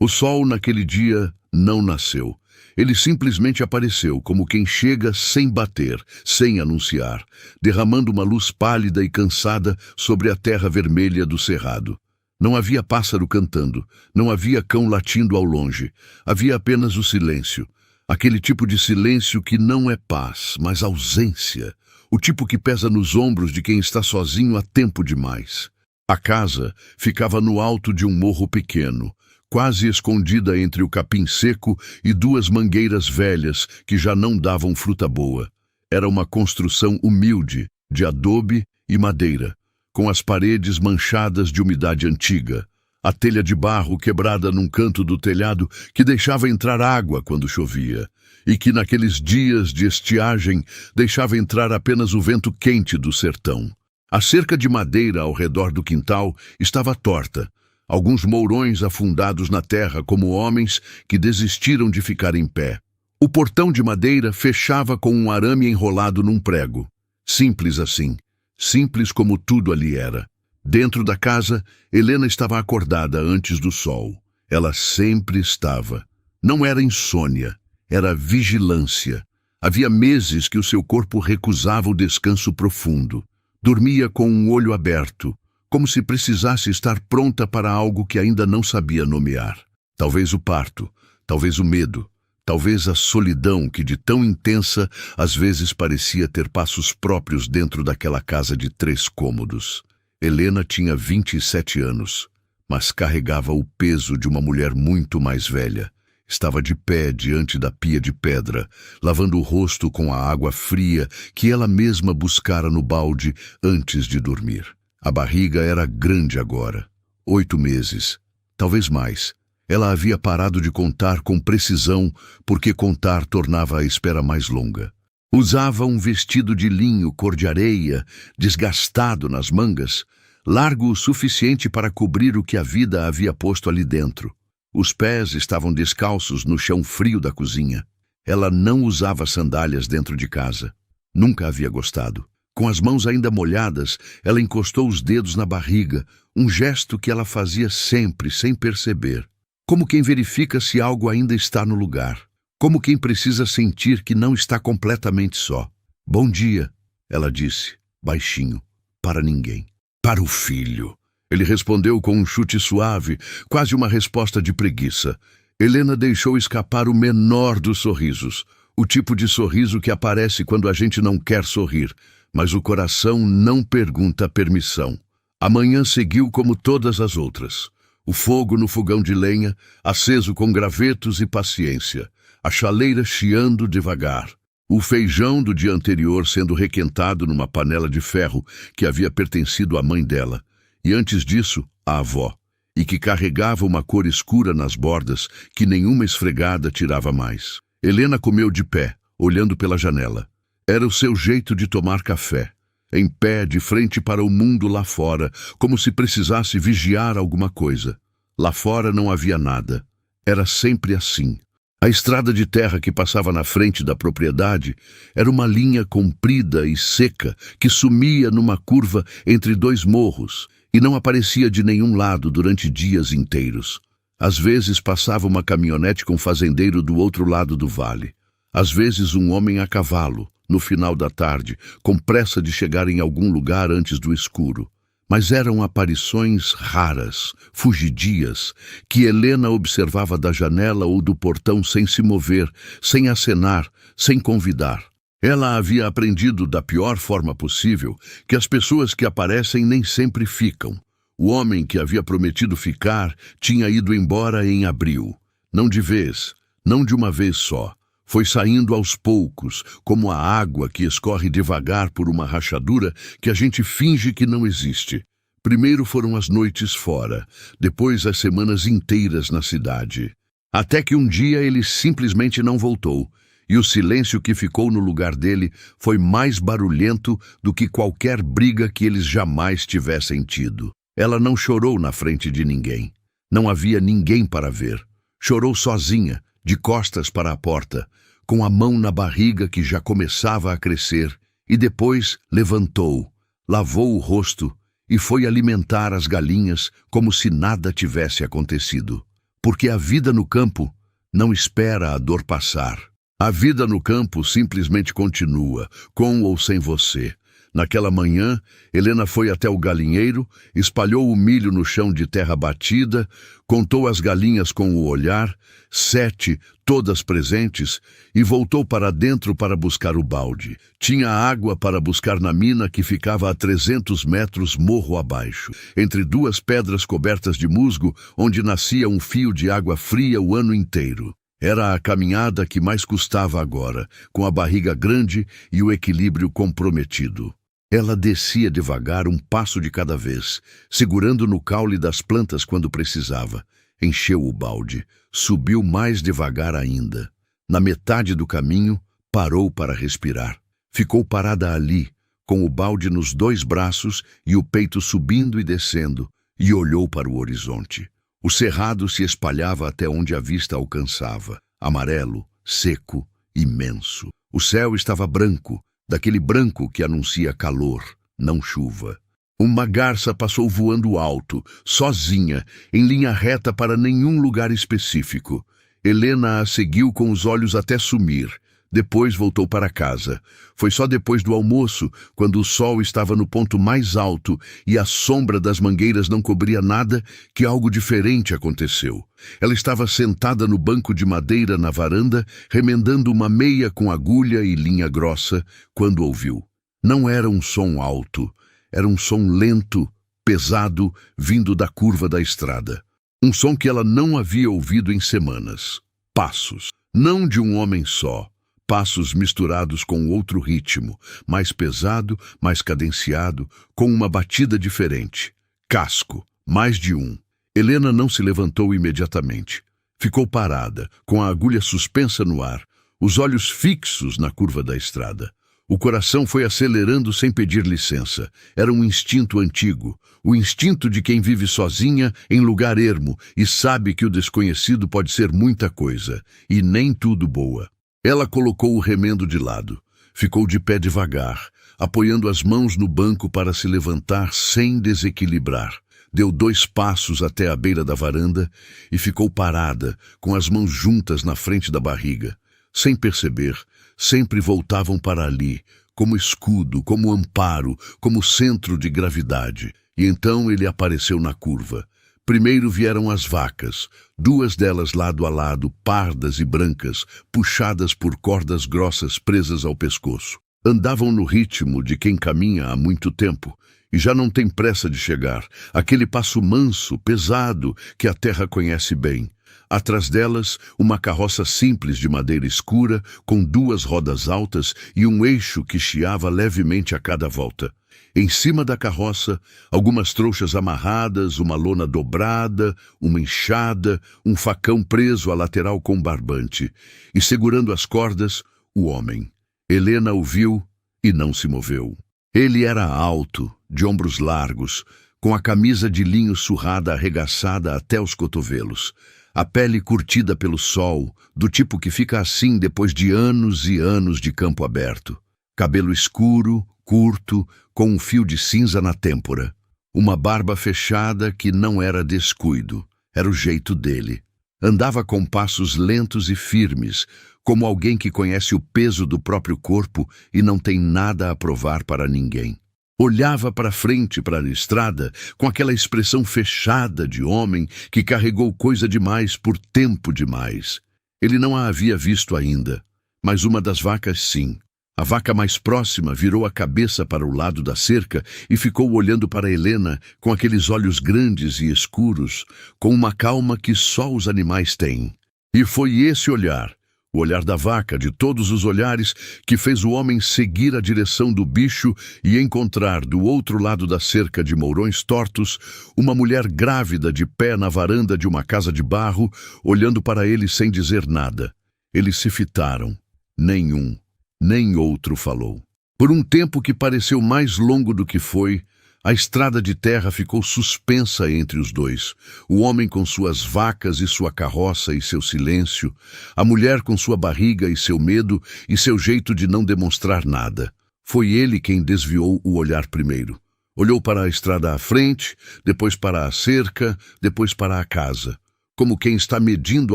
O sol naquele dia não nasceu. Ele simplesmente apareceu, como quem chega sem bater, sem anunciar, derramando uma luz pálida e cansada sobre a terra vermelha do cerrado. Não havia pássaro cantando, não havia cão latindo ao longe. Havia apenas o silêncio. Aquele tipo de silêncio que não é paz, mas ausência. O tipo que pesa nos ombros de quem está sozinho há tempo demais. A casa ficava no alto de um morro pequeno, quase escondida entre o capim seco e duas mangueiras velhas que já não davam fruta boa. Era uma construção humilde, de adobe e madeira, com as paredes manchadas de umidade antiga, a telha de barro quebrada num canto do telhado que deixava entrar água quando chovia, e que naqueles dias de estiagem deixava entrar apenas o vento quente do sertão. A cerca de madeira ao redor do quintal estava torta, alguns mourões afundados na terra como homens que desistiram de ficar em pé. O portão de madeira fechava com um arame enrolado num prego. Simples assim, simples como tudo ali era. Dentro da casa, Helena estava acordada antes do sol. Ela sempre estava. Não era insônia, era vigilância. Havia meses que o seu corpo recusava o descanso profundo. Dormia com um olho aberto, como se precisasse estar pronta para algo que ainda não sabia nomear. Talvez o parto, talvez o medo, talvez a solidão que de tão intensa às vezes parecia ter passos próprios dentro daquela casa de 3 cômodos. Helena tinha 27 anos, mas carregava o peso de uma mulher muito mais velha. Estava de pé diante da pia de pedra, lavando o rosto com a água fria que ela mesma buscara no balde antes de dormir. A barriga era grande agora, 8 meses, talvez mais. Ela havia parado de contar com precisão, porque contar tornava a espera mais longa. Usava um vestido de linho cor de areia, desgastado nas mangas, largo o suficiente para cobrir o que a vida havia posto ali dentro. Os pés estavam descalços no chão frio da cozinha. Ela não usava sandálias dentro de casa. Nunca havia gostado. Com as mãos ainda molhadas, ela encostou os dedos na barriga, um gesto que ela fazia sempre, sem perceber. Como quem verifica se algo ainda está no lugar. Como quem precisa sentir que não está completamente só. "Bom dia", ela disse, baixinho, para ninguém. "Para o filho." Ele respondeu com um chute suave, quase uma resposta de preguiça. Helena deixou escapar o menor dos sorrisos. O tipo de sorriso que aparece quando a gente não quer sorrir, mas o coração não pergunta permissão. A manhã seguiu como todas as outras. O fogo no fogão de lenha, aceso com gravetos e paciência. A chaleira chiando devagar. O feijão do dia anterior sendo requentado numa panela de ferro que havia pertencido à mãe dela. E antes disso, à avó. E que carregava uma cor escura nas bordas que nenhuma esfregada tirava mais. Helena comeu de pé, olhando pela janela. Era o seu jeito de tomar café, em pé, de frente para o mundo lá fora, como se precisasse vigiar alguma coisa. Lá fora não havia nada. Era sempre assim. A estrada de terra que passava na frente da propriedade era uma linha comprida e seca que sumia numa curva entre 2 morros e não aparecia de nenhum lado durante dias inteiros. Às vezes passava uma caminhonete com fazendeiro do outro lado do vale. Às vezes um homem a cavalo, no final da tarde, com pressa de chegar em algum lugar antes do escuro. Mas eram aparições raras, fugidias, que Helena observava da janela ou do portão sem se mover, sem acenar, sem convidar. Ela havia aprendido da pior forma possível que as pessoas que aparecem nem sempre ficam. O homem que havia prometido ficar tinha ido embora em abril. Não de vez, não de uma vez só. Foi saindo aos poucos, como a água que escorre devagar por uma rachadura que a gente finge que não existe. Primeiro foram as noites fora, depois as semanas inteiras na cidade. Até que um dia ele simplesmente não voltou, e o silêncio que ficou no lugar dele foi mais barulhento do que qualquer briga que eles jamais tivessem tido. Ela não chorou na frente de ninguém. Não havia ninguém para ver. Chorou sozinha, de costas para a porta, com a mão na barriga que já começava a crescer, e depois levantou, lavou o rosto e foi alimentar as galinhas como se nada tivesse acontecido. porque a vida no campo não espera a dor passar. A vida no campo simplesmente continua, com ou sem você. Naquela manhã, Helena foi até o galinheiro, espalhou o milho no chão de terra batida, contou as galinhas com o olhar, 7, todas presentes, e voltou para dentro para buscar o balde. Tinha água para buscar na mina que ficava a 300 metros morro abaixo, entre duas pedras cobertas de musgo, onde nascia um fio de água fria o ano inteiro. Era a caminhada que mais custava agora, com a barriga grande e o equilíbrio comprometido. Ela descia devagar, um passo de cada vez, segurando no caule das plantas quando precisava. Encheu o balde, subiu mais devagar ainda. Na metade do caminho, parou para respirar. Ficou parada ali, com o balde nos 2 braços e o peito subindo e descendo, e olhou para o horizonte. O cerrado se espalhava até onde a vista alcançava, amarelo, seco, imenso. O céu estava branco, daquele branco que anuncia calor, não chuva. Uma garça passou voando alto, sozinha, em linha reta para nenhum lugar específico. Helena a seguiu com os olhos até sumir. Depois voltou para casa. Foi só depois do almoço, quando o sol estava no ponto mais alto e a sombra das mangueiras não cobria nada, que algo diferente aconteceu. Ela estava sentada no banco de madeira na varanda, remendando uma meia com agulha e linha grossa, quando ouviu. Não era um som alto, era um som lento, pesado, vindo da curva da estrada. Um som que ela não havia ouvido em semanas. Passos, não de um homem só. Passos misturados com outro ritmo, mais pesado, mais cadenciado, com uma batida diferente. Casco, mais de um. Helena não se levantou imediatamente. Ficou parada, com a agulha suspensa no ar, os olhos fixos na curva da estrada. O coração foi acelerando sem pedir licença. Era um instinto antigo, o instinto de quem vive sozinha em lugar ermo e sabe que o desconhecido pode ser muita coisa, e nem tudo boa. Ela colocou o remendo de lado. Ficou de pé devagar, apoiando as mãos no banco para se levantar sem desequilibrar. Deu 2 passos até a beira da varanda e ficou parada, com as mãos juntas na frente da barriga. Sem perceber, sempre voltavam para ali, como escudo, como amparo, como centro de gravidade. E então ele apareceu na curva. Primeiro vieram as vacas, 2 delas lado a lado, pardas e brancas, puxadas por cordas grossas presas ao pescoço. Andavam no ritmo de quem caminha há muito tempo, e já não tem pressa de chegar, aquele passo manso, pesado, que a terra conhece bem. Atrás delas, uma carroça simples de madeira escura, com 2 rodas altas e um eixo que chiava levemente a cada volta. Em cima da carroça, algumas trouxas amarradas, uma lona dobrada, uma enxada, um facão preso à lateral com barbante. E segurando as cordas, o homem. Helena o viu e não se moveu. Ele era alto, de ombros largos, com a camisa de linho surrada arregaçada até os cotovelos. A pele curtida pelo sol, do tipo que fica assim depois de anos e anos de campo aberto. Cabelo escuro, curto, com um fio de cinza na têmpora. Uma barba fechada que não era descuido, era o jeito dele. Andava com passos lentos e firmes, como alguém que conhece o peso do próprio corpo e não tem nada a provar para ninguém. Olhava para frente, para a estrada, com aquela expressão fechada de homem que carregou coisa demais por tempo demais. Ele não a havia visto ainda, mas uma das vacas sim. A vaca mais próxima virou a cabeça para o lado da cerca e ficou olhando para Helena com aqueles olhos grandes e escuros, com uma calma que só os animais têm. E foi esse olhar, o olhar da vaca, de todos os olhares, que fez o homem seguir a direção do bicho e encontrar, do outro lado da cerca de mourões tortos, uma mulher grávida de pé na varanda de uma casa de barro, olhando para ele sem dizer nada. Eles se fitaram. Nenhum, nem outro falou. Por um tempo que pareceu mais longo do que foi, a estrada de terra ficou suspensa entre os dois. O homem com suas vacas e sua carroça e seu silêncio, a mulher com sua barriga e seu medo e seu jeito de não demonstrar nada. Foi ele quem desviou o olhar primeiro. Olhou para a estrada à frente, depois para a cerca, depois para a casa. como quem está medindo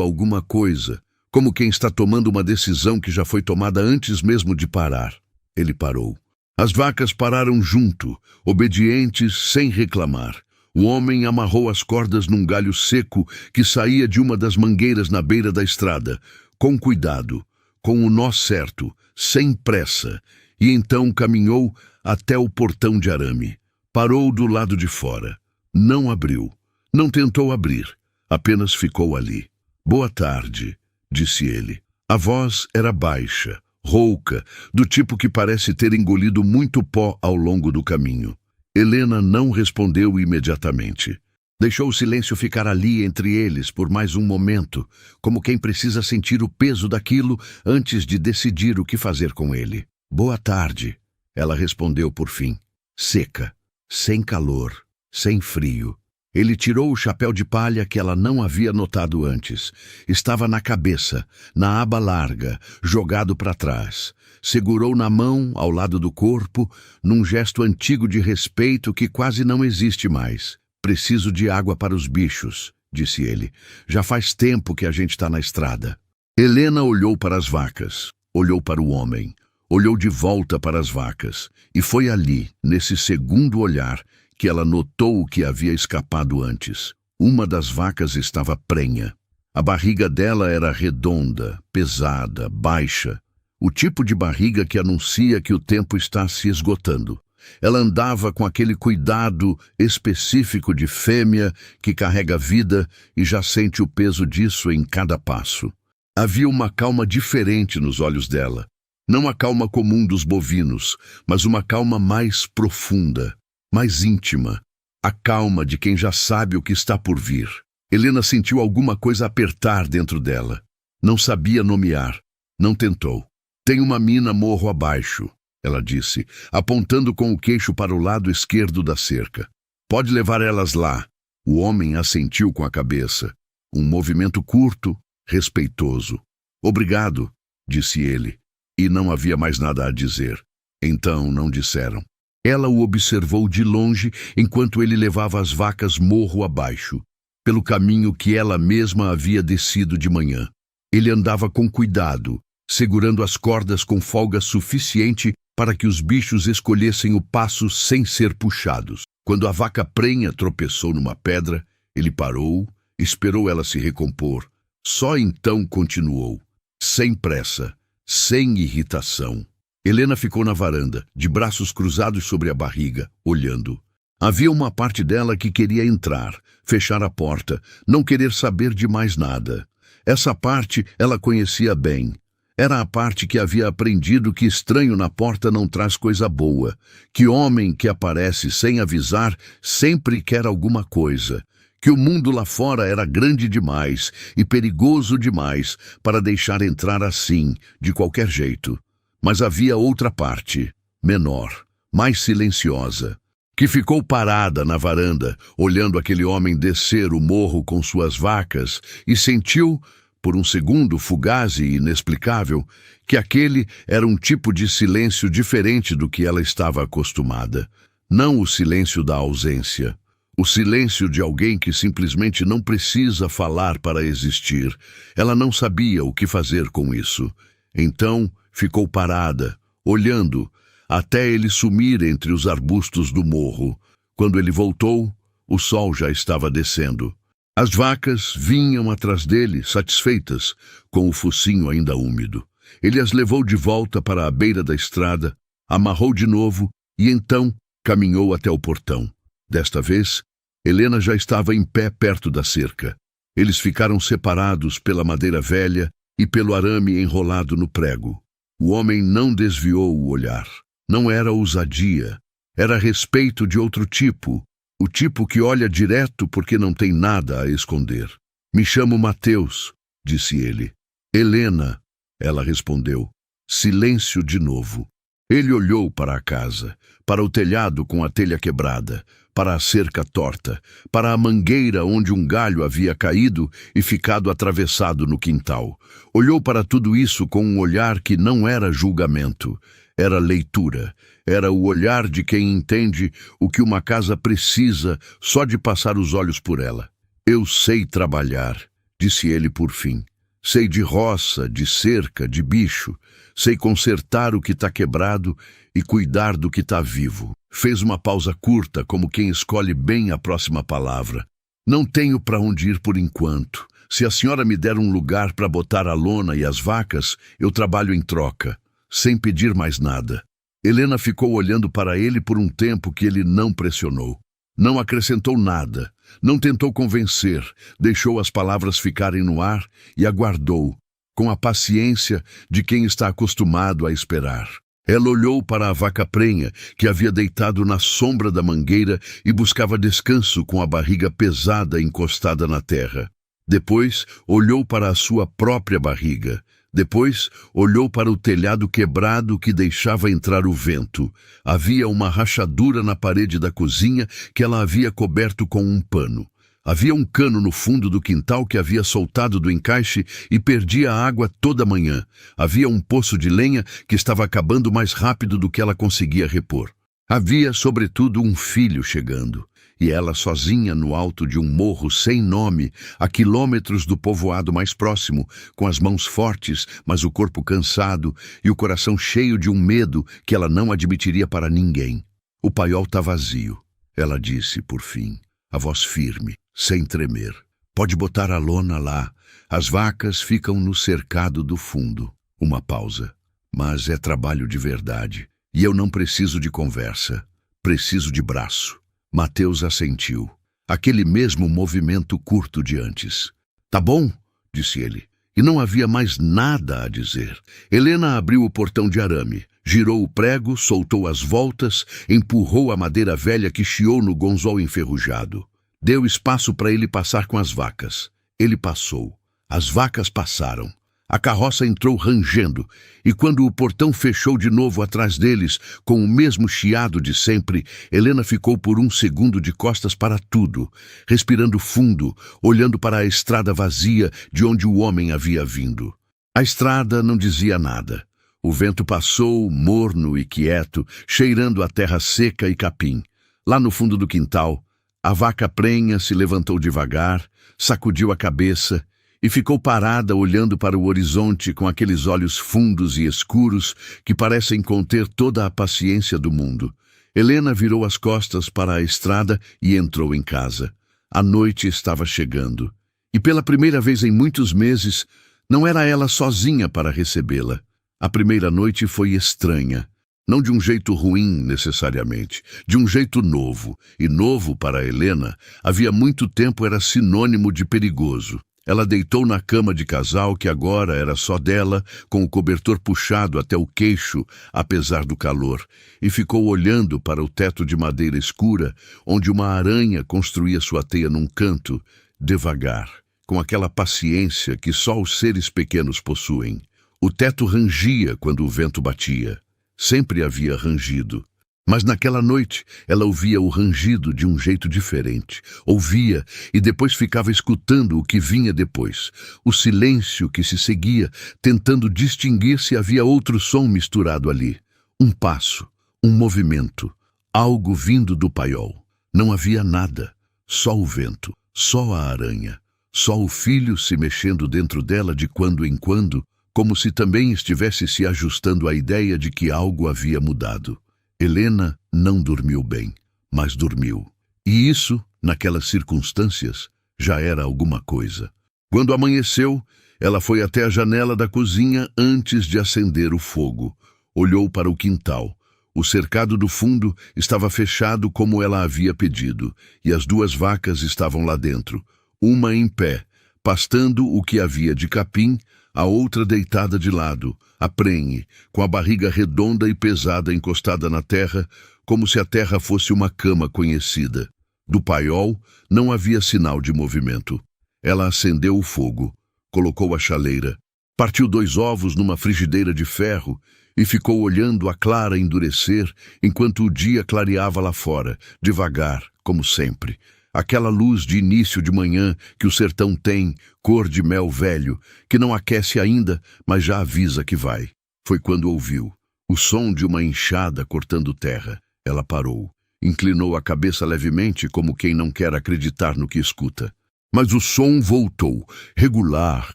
alguma coisa, como quem está tomando uma decisão que já foi tomada antes mesmo de parar. Ele parou. As vacas pararam junto, obedientes, sem reclamar. O homem amarrou as cordas num galho seco que saía de uma das mangueiras na beira da estrada, com cuidado, com o nó certo, sem pressa, e então caminhou até o portão de arame. Parou do lado de fora. Não abriu. Não tentou abrir. Apenas ficou ali. "Boa tarde", disse ele. A voz era baixa, rouca, do tipo que parece ter engolido muito pó ao longo do caminho. Helena não respondeu imediatamente. Deixou o silêncio ficar ali entre eles por mais um momento, como quem precisa sentir o peso daquilo antes de decidir o que fazer com ele. "Boa tarde", ela respondeu por fim, seca, sem calor, sem frio. Ele tirou o chapéu de palha que ela não havia notado antes. Estava na cabeça, na aba larga, jogado para trás. Segurou na mão, ao lado do corpo, num gesto antigo de respeito que quase não existe mais. "Preciso de água para os bichos", disse ele. "Já faz tempo que a gente está na estrada." Helena olhou para as vacas, olhou para o homem, olhou de volta para as vacas. E foi ali, nesse segundo olhar, que ela notou o que havia escapado antes. Uma das vacas estava prenha. A barriga dela era redonda, pesada, baixa. O tipo de barriga que anuncia que o tempo está se esgotando. Ela andava com aquele cuidado específico de fêmea que carrega vida e já sente o peso disso em cada passo. Havia uma calma diferente nos olhos dela. Não a calma comum dos bovinos, mas uma calma mais profunda, mais íntima. A calma de quem já sabe o que está por vir. Helena sentiu alguma coisa apertar dentro dela. Não sabia nomear. Não tentou. "Tem uma mina morro abaixo", ela disse, apontando com o queixo para o lado esquerdo da cerca. "Pode levar elas lá." O homem assentiu com a cabeça. Um movimento curto, respeitoso. "Obrigado", disse ele. E não havia mais nada a dizer. Então não disseram. Ela o observou de longe enquanto ele levava as vacas morro abaixo, pelo caminho que ela mesma havia descido de manhã. Ele andava com cuidado, segurando as cordas com folga suficiente para que os bichos escolhessem o passo sem ser puxados. Quando a vaca prenha tropeçou numa pedra, ele parou, esperou ela se recompor. Só então continuou, sem pressa, sem irritação. Helena ficou na varanda, de braços cruzados sobre a barriga, olhando. Havia uma parte dela que queria entrar, fechar a porta, não querer saber de mais nada. Essa parte ela conhecia bem. Era a parte que havia aprendido que estranho na porta não traz coisa boa, que homem que aparece sem avisar sempre quer alguma coisa, que o mundo lá fora era grande demais e perigoso demais para deixar entrar assim, de qualquer jeito. Mas havia outra parte, menor, mais silenciosa, que ficou parada na varanda, olhando aquele homem descer o morro com suas vacas e sentiu, por um segundo fugaz e inexplicável, que aquele era um tipo de silêncio diferente do que ela estava acostumada. Não o silêncio da ausência, o silêncio de alguém que simplesmente não precisa falar para existir. Ela não sabia o que fazer com isso. Então ficou parada, olhando, até ele sumir entre os arbustos do morro. Quando ele voltou, o sol já estava descendo. As vacas vinham atrás dele, satisfeitas, com o focinho ainda úmido. Ele as levou de volta para a beira da estrada, amarrou de novo e então caminhou até o portão. Desta vez, Helena já estava em pé perto da cerca. Eles ficaram separados pela madeira velha e pelo arame enrolado no prego. O homem não desviou o olhar. Não era ousadia. Era respeito de outro tipo. O tipo que olha direto porque não tem nada a esconder. "Me chamo Mateus", disse ele. "Helena", ela respondeu. Silêncio de novo. Ele olhou para a casa, para o telhado com a telha quebrada, para a cerca torta, para a mangueira onde um galho havia caído e ficado atravessado no quintal. Olhou para tudo isso com um olhar que não era julgamento, era leitura. Era o olhar de quem entende o que uma casa precisa só de passar os olhos por ela. "Eu sei trabalhar", disse ele por fim. Sei de roça, de cerca, de bicho. Sei consertar o que está quebrado e cuidar do que está vivo. Fez uma pausa curta, como quem escolhe bem a próxima palavra. Não tenho para onde ir por enquanto. Se a senhora me der um lugar para botar a lona e as vacas, eu trabalho em troca, sem pedir mais nada. Helena ficou olhando para ele por um tempo que ele não pressionou. Não acrescentou nada, não tentou convencer, deixou as palavras ficarem no ar e aguardou, com a paciência de quem está acostumado a esperar. Ela olhou para a vaca prenha, que havia deitado na sombra da mangueira e buscava descanso com a barriga pesada encostada na terra. Depois, olhou para a sua própria barriga. Depois, olhou para o telhado quebrado que deixava entrar o vento. Havia uma rachadura na parede da cozinha que ela havia coberto com um pano. Havia um cano no fundo do quintal que havia soltado do encaixe e perdia a água toda manhã. Havia um poço de lenha que estava acabando mais rápido do que ela conseguia repor. Havia, sobretudo, um filho chegando. E ela sozinha no alto de um morro sem nome, a quilômetros do povoado mais próximo, com as mãos fortes, mas o corpo cansado e o coração cheio de um medo que ela não admitiria para ninguém. O paiol está vazio, ela disse, por fim, a voz firme, sem tremer. Pode botar a lona lá, as vacas ficam no cercado do fundo. Uma pausa. Mas é trabalho de verdade, e eu não preciso de conversa, preciso de braço. Mateus assentiu. Aquele mesmo movimento curto de antes. Tá bom, disse ele. E não havia mais nada a dizer. Helena abriu o portão de arame, girou o prego, soltou as voltas, empurrou a madeira velha que chiou no gonzol enferrujado. Deu espaço para ele passar com as vacas. Ele passou. As vacas passaram. A carroça entrou rangendo, e quando o portão fechou de novo atrás deles, com o mesmo chiado de sempre, Helena ficou por um segundo de costas para tudo, respirando fundo, olhando para a estrada vazia de onde o homem havia vindo. A estrada não dizia nada. O vento passou, morno e quieto, cheirando a terra seca e capim. Lá no fundo do quintal, a vaca prenha se levantou devagar, sacudiu a cabeça, e ficou parada olhando para o horizonte com aqueles olhos fundos e escuros que parecem conter toda a paciência do mundo. Helena virou as costas para a estrada e entrou em casa. A noite estava chegando. E pela primeira vez em muitos meses, não era ela sozinha para recebê-la. A primeira noite foi estranha. Não de um jeito ruim, necessariamente, de um jeito novo. E novo para Helena, havia muito tempo era sinônimo de perigoso. Ela deitou na cama de casal que agora era só dela, com o cobertor puxado até o queixo, apesar do calor, e ficou olhando para o teto de madeira escura, onde uma aranha construía sua teia num canto, devagar, com aquela paciência que só os seres pequenos possuem. O teto rangia quando o vento batia. Sempre havia rangido. Mas naquela noite ela ouvia o rangido de um jeito diferente. Ouvia e depois ficava escutando o que vinha depois. O silêncio que se seguia, tentando distinguir se havia outro som misturado ali. Um passo, um movimento, algo vindo do paiol. Não havia nada, só o vento, só a aranha, só o filho se mexendo dentro dela de quando em quando, como se também estivesse se ajustando à ideia de que algo havia mudado. Helena não dormiu bem, mas dormiu. E isso, naquelas circunstâncias, já era alguma coisa. Quando amanheceu, ela foi até a janela da cozinha antes de acender o fogo. Olhou para o quintal. O cercado do fundo estava fechado como ela havia pedido, e as duas vacas estavam lá dentro, uma em pé, pastando o que havia de capim, a outra deitada de lado, a prenhe, com a barriga redonda e pesada encostada na terra, como se a terra fosse uma cama conhecida. Do paiol não havia sinal de movimento. Ela acendeu o fogo, colocou a chaleira, partiu 2 ovos numa frigideira de ferro e ficou olhando a clara endurecer enquanto o dia clareava lá fora, devagar, como sempre. Aquela luz de início de manhã que o sertão tem, cor de mel velho, que não aquece ainda, mas já avisa que vai. Foi quando ouviu o som de uma enxada cortando terra. Ela parou, inclinou a cabeça levemente como quem não quer acreditar no que escuta. Mas o som voltou, regular,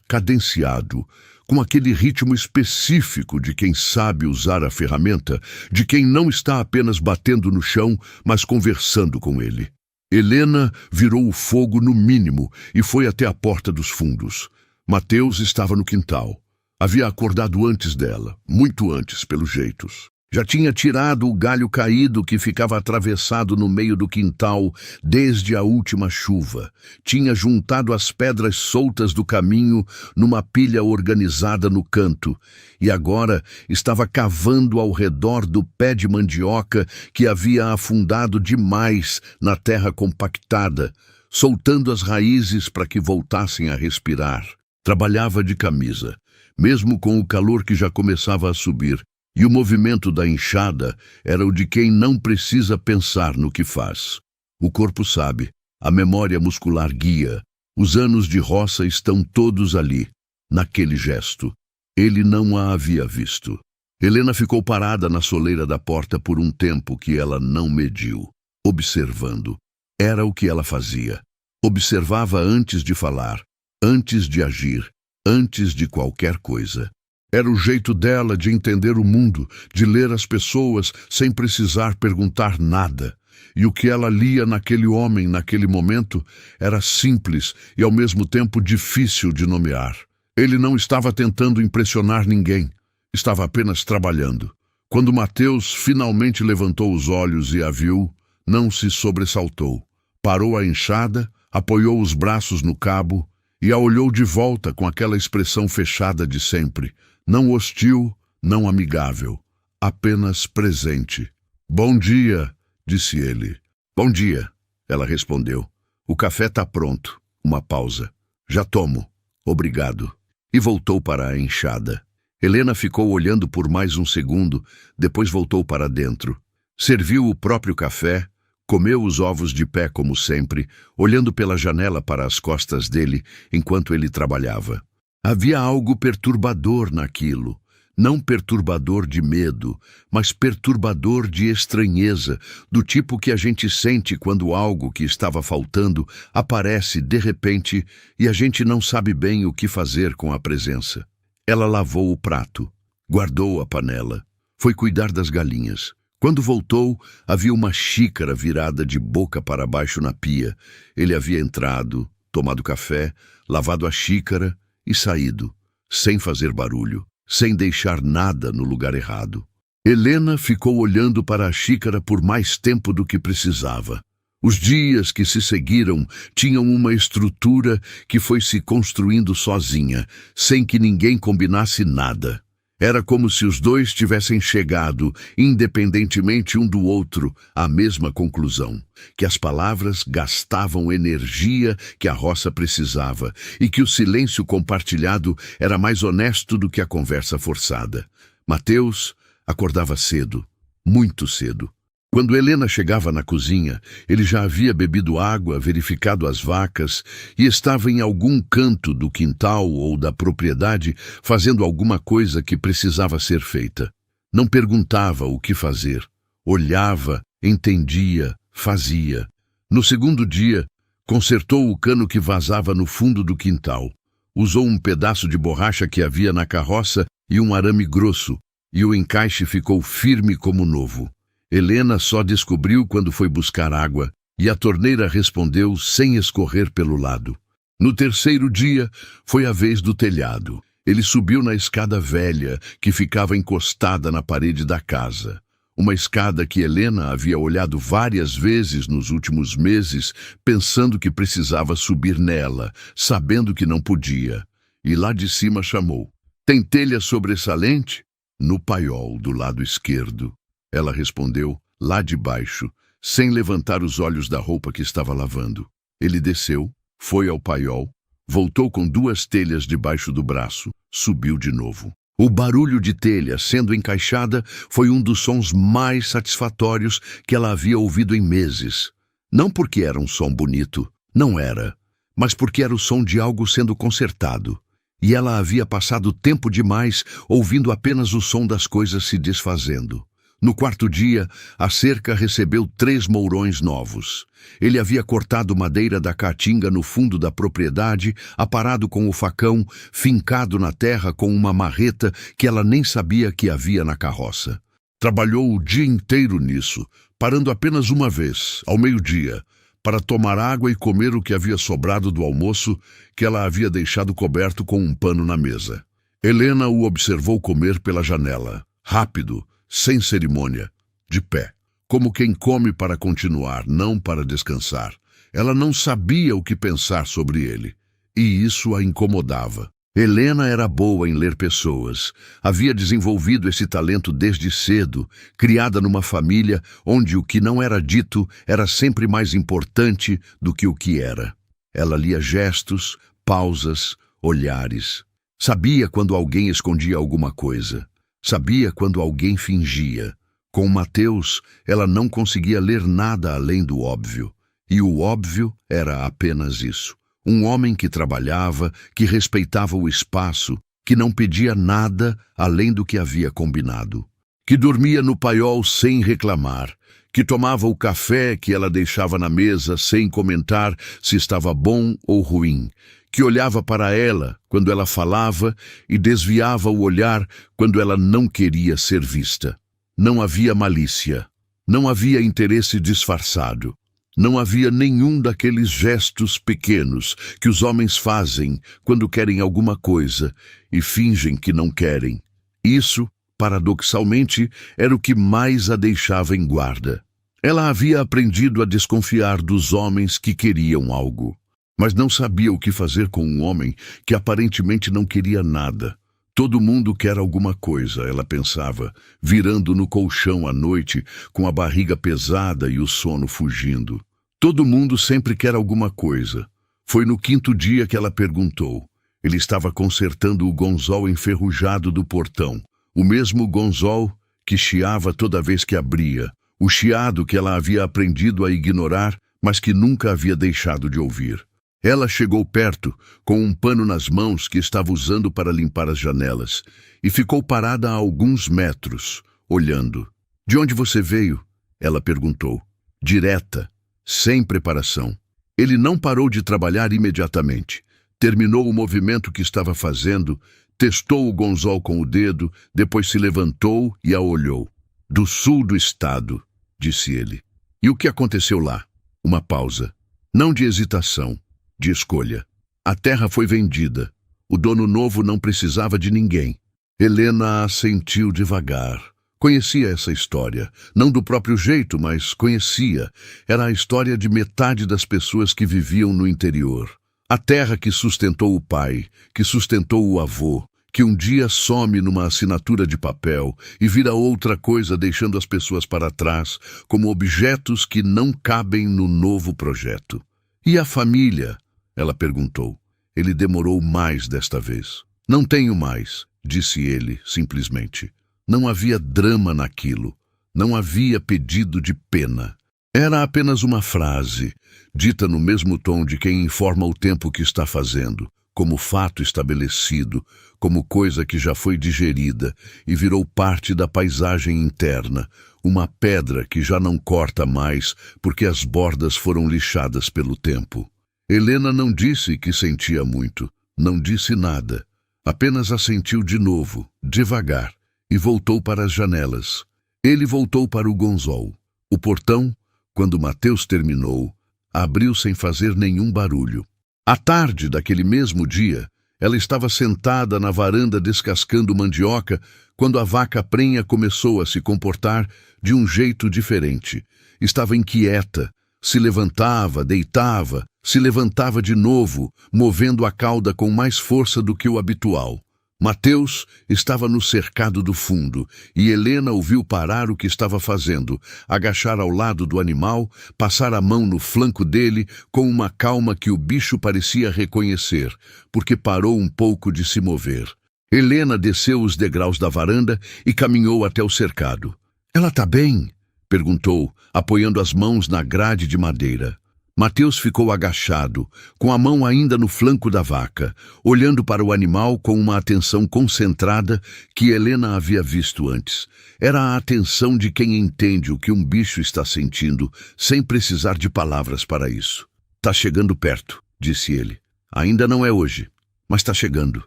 cadenciado, com aquele ritmo específico de quem sabe usar a ferramenta, de quem não está apenas batendo no chão, mas conversando com ele. Helena virou o fogo no mínimo e foi até a porta dos fundos. Mateus estava no quintal. Havia acordado antes dela, muito antes, pelos jeitos. Já tinha tirado o galho caído que ficava atravessado no meio do quintal desde a última chuva. Tinha juntado as pedras soltas do caminho numa pilha organizada no canto e agora estava cavando ao redor do pé de mandioca que havia afundado demais na terra compactada, soltando as raízes para que voltassem a respirar. Trabalhava de camisa, mesmo com o calor que já começava a subir. E o movimento da enxada era o de quem não precisa pensar no que faz. O corpo sabe, a memória muscular guia. Os anos de roça estão todos ali, naquele gesto. Ele não a havia visto. Helena ficou parada na soleira da porta por um tempo que ela não mediu, observando. Era o que ela fazia. Observava antes de falar, antes de agir, antes de qualquer coisa. Era o jeito dela de entender o mundo, de ler as pessoas sem precisar perguntar nada. E o que ela lia naquele homem, naquele momento, era simples e ao mesmo tempo difícil de nomear. Ele não estava tentando impressionar ninguém, estava apenas trabalhando. Quando Mateus finalmente levantou os olhos e a viu, não se sobressaltou. Parou a enxada, apoiou os braços no cabo e a olhou de volta com aquela expressão fechada de sempre. Não hostil, não amigável, apenas presente. Bom dia, disse ele. Bom dia, ela respondeu. O café está pronto. Uma pausa. Já tomo. Obrigado. E voltou para a enxada. Helena ficou olhando por mais um segundo, depois voltou para dentro. Serviu o próprio café, comeu os ovos de pé como sempre, olhando pela janela para as costas dele enquanto ele trabalhava. Havia algo perturbador naquilo, não perturbador de medo, mas perturbador de estranheza, do tipo que a gente sente quando algo que estava faltando aparece de repente e a gente não sabe bem o que fazer com a presença. Ela lavou o prato, guardou a panela, foi cuidar das galinhas. Quando voltou, havia uma xícara virada de boca para baixo na pia. Ele havia entrado, tomado café, lavado a xícara e saído, sem fazer barulho, sem deixar nada no lugar errado. Helena ficou olhando para a xícara por mais tempo do que precisava. Os dias que se seguiram tinham uma estrutura que foi se construindo sozinha, sem que ninguém combinasse nada. Era como se os dois tivessem chegado, independentemente um do outro, à mesma conclusão, que as palavras gastavam energia que a roça precisava e que o silêncio compartilhado era mais honesto do que a conversa forçada. Mateus acordava cedo, muito cedo. Quando Helena chegava na cozinha, ele já havia bebido água, verificado as vacas e estava em algum canto do quintal ou da propriedade fazendo alguma coisa que precisava ser feita. Não perguntava o que fazer. Olhava, entendia, fazia. No segundo dia, consertou o cano que vazava no fundo do quintal. Usou um pedaço de borracha que havia na carroça e um arame grosso, e o encaixe ficou firme como novo. Helena só descobriu quando foi buscar água, e a torneira respondeu sem escorrer pelo lado. No terceiro dia, foi a vez do telhado. Ele subiu na escada velha, que ficava encostada na parede da casa. Uma escada que Helena havia olhado várias vezes nos últimos meses, pensando que precisava subir nela, sabendo que não podia. E lá de cima chamou. Tem telha sobressalente? No paiol do lado esquerdo. Ela respondeu, lá de baixo, sem levantar os olhos da roupa que estava lavando. Ele desceu, foi ao paiol, voltou com 2 telhas debaixo do braço, subiu de novo. O barulho de telha sendo encaixada foi um dos sons mais satisfatórios que ela havia ouvido em meses. Não porque era um som bonito, não era, mas porque era o som de algo sendo consertado. E ela havia passado tempo demais ouvindo apenas o som das coisas se desfazendo. No quarto dia, a cerca recebeu 3 mourões novos. Ele havia cortado madeira da caatinga no fundo da propriedade, aparado com o facão, fincado na terra com uma marreta que ela nem sabia que havia na carroça. Trabalhou o dia inteiro nisso, parando apenas uma vez, ao meio-dia, para tomar água e comer o que havia sobrado do almoço que ela havia deixado coberto com um pano na mesa. Helena o observou comer pela janela, rápido, sem cerimônia, de pé, como quem come para continuar, não para descansar. Ela não sabia o que pensar sobre ele, e isso a incomodava. Helena era boa em ler pessoas. Havia desenvolvido esse talento desde cedo, criada numa família onde o que não era dito era sempre mais importante do que o que era. Ela lia gestos, pausas, olhares. Sabia quando alguém escondia alguma coisa. Sabia quando alguém fingia. Com Mateus, ela não conseguia ler nada além do óbvio. E o óbvio era apenas isso. Um homem que trabalhava, que respeitava o espaço, que não pedia nada além do que havia combinado. Que dormia no paiol sem reclamar. Que tomava o café que ela deixava na mesa sem comentar se estava bom ou ruim. Que olhava para ela quando ela falava e desviava o olhar quando ela não queria ser vista. Não havia malícia. Não havia interesse disfarçado. Não havia nenhum daqueles gestos pequenos que os homens fazem quando querem alguma coisa e fingem que não querem. Isso, paradoxalmente, era o que mais a deixava em guarda. Ela havia aprendido a desconfiar dos homens que queriam algo, mas não sabia o que fazer com um homem que aparentemente não queria nada. Todo mundo quer alguma coisa, ela pensava, virando no colchão à noite, com a barriga pesada e o sono fugindo. Todo mundo sempre quer alguma coisa. Foi no 5º dia que ela perguntou. Ele estava consertando o gonzol enferrujado do portão, o mesmo gonzol que chiava toda vez que abria, o chiado que ela havia aprendido a ignorar, mas que nunca havia deixado de ouvir. Ela chegou perto, com um pano nas mãos que estava usando para limpar as janelas, e ficou parada a alguns metros, olhando. "De onde você veio?" ela perguntou, direta, sem preparação. Ele não parou de trabalhar imediatamente. Terminou o movimento que estava fazendo, testou o gonzol com o dedo, depois se levantou e a olhou. "Do sul do estado", disse ele. "E o que aconteceu lá?" Uma pausa. Não de hesitação, de escolha. A terra foi vendida. O dono novo não precisava de ninguém. Helena assentiu devagar. Conhecia essa história. Não do próprio jeito, mas conhecia. Era a história de metade das pessoas que viviam no interior. A terra que sustentou o pai, que sustentou o avô, que um dia some numa assinatura de papel e vira outra coisa, deixando as pessoas para trás, como objetos que não cabem no novo projeto. "E a família?" ela perguntou. Ele demorou mais desta vez. "Não tenho mais", disse ele, simplesmente. Não havia drama naquilo. Não havia pedido de pena. Era apenas uma frase, dita no mesmo tom de quem informa o tempo que está fazendo, como fato estabelecido, como coisa que já foi digerida e virou parte da paisagem interna, uma pedra que já não corta mais porque as bordas foram lixadas pelo tempo. Helena não disse que sentia muito, não disse nada, apenas assentiu de novo, devagar, e voltou para as janelas. Ele voltou para o gonzol. O portão, quando Mateus terminou, abriu sem fazer nenhum barulho. À tarde daquele mesmo dia, ela estava sentada na varanda descascando mandioca quando a vaca prenha começou a se comportar de um jeito diferente. Estava inquieta, se levantava, deitava, se levantava de novo, movendo a cauda com mais força do que o habitual. Mateus estava no cercado do fundo e Helena o viu parar o que estava fazendo, agachar ao lado do animal, passar a mão no flanco dele com uma calma que o bicho parecia reconhecer, porque parou um pouco de se mover. Helena desceu os degraus da varanda e caminhou até o cercado. "Ela está bem?" perguntou, apoiando as mãos na grade de madeira. Mateus ficou agachado, com a mão ainda no flanco da vaca, olhando para o animal com uma atenção concentrada que Helena havia visto antes. Era a atenção de quem entende o que um bicho está sentindo, sem precisar de palavras para isso. "Tá chegando perto", disse ele. "Ainda não é hoje, mas tá chegando."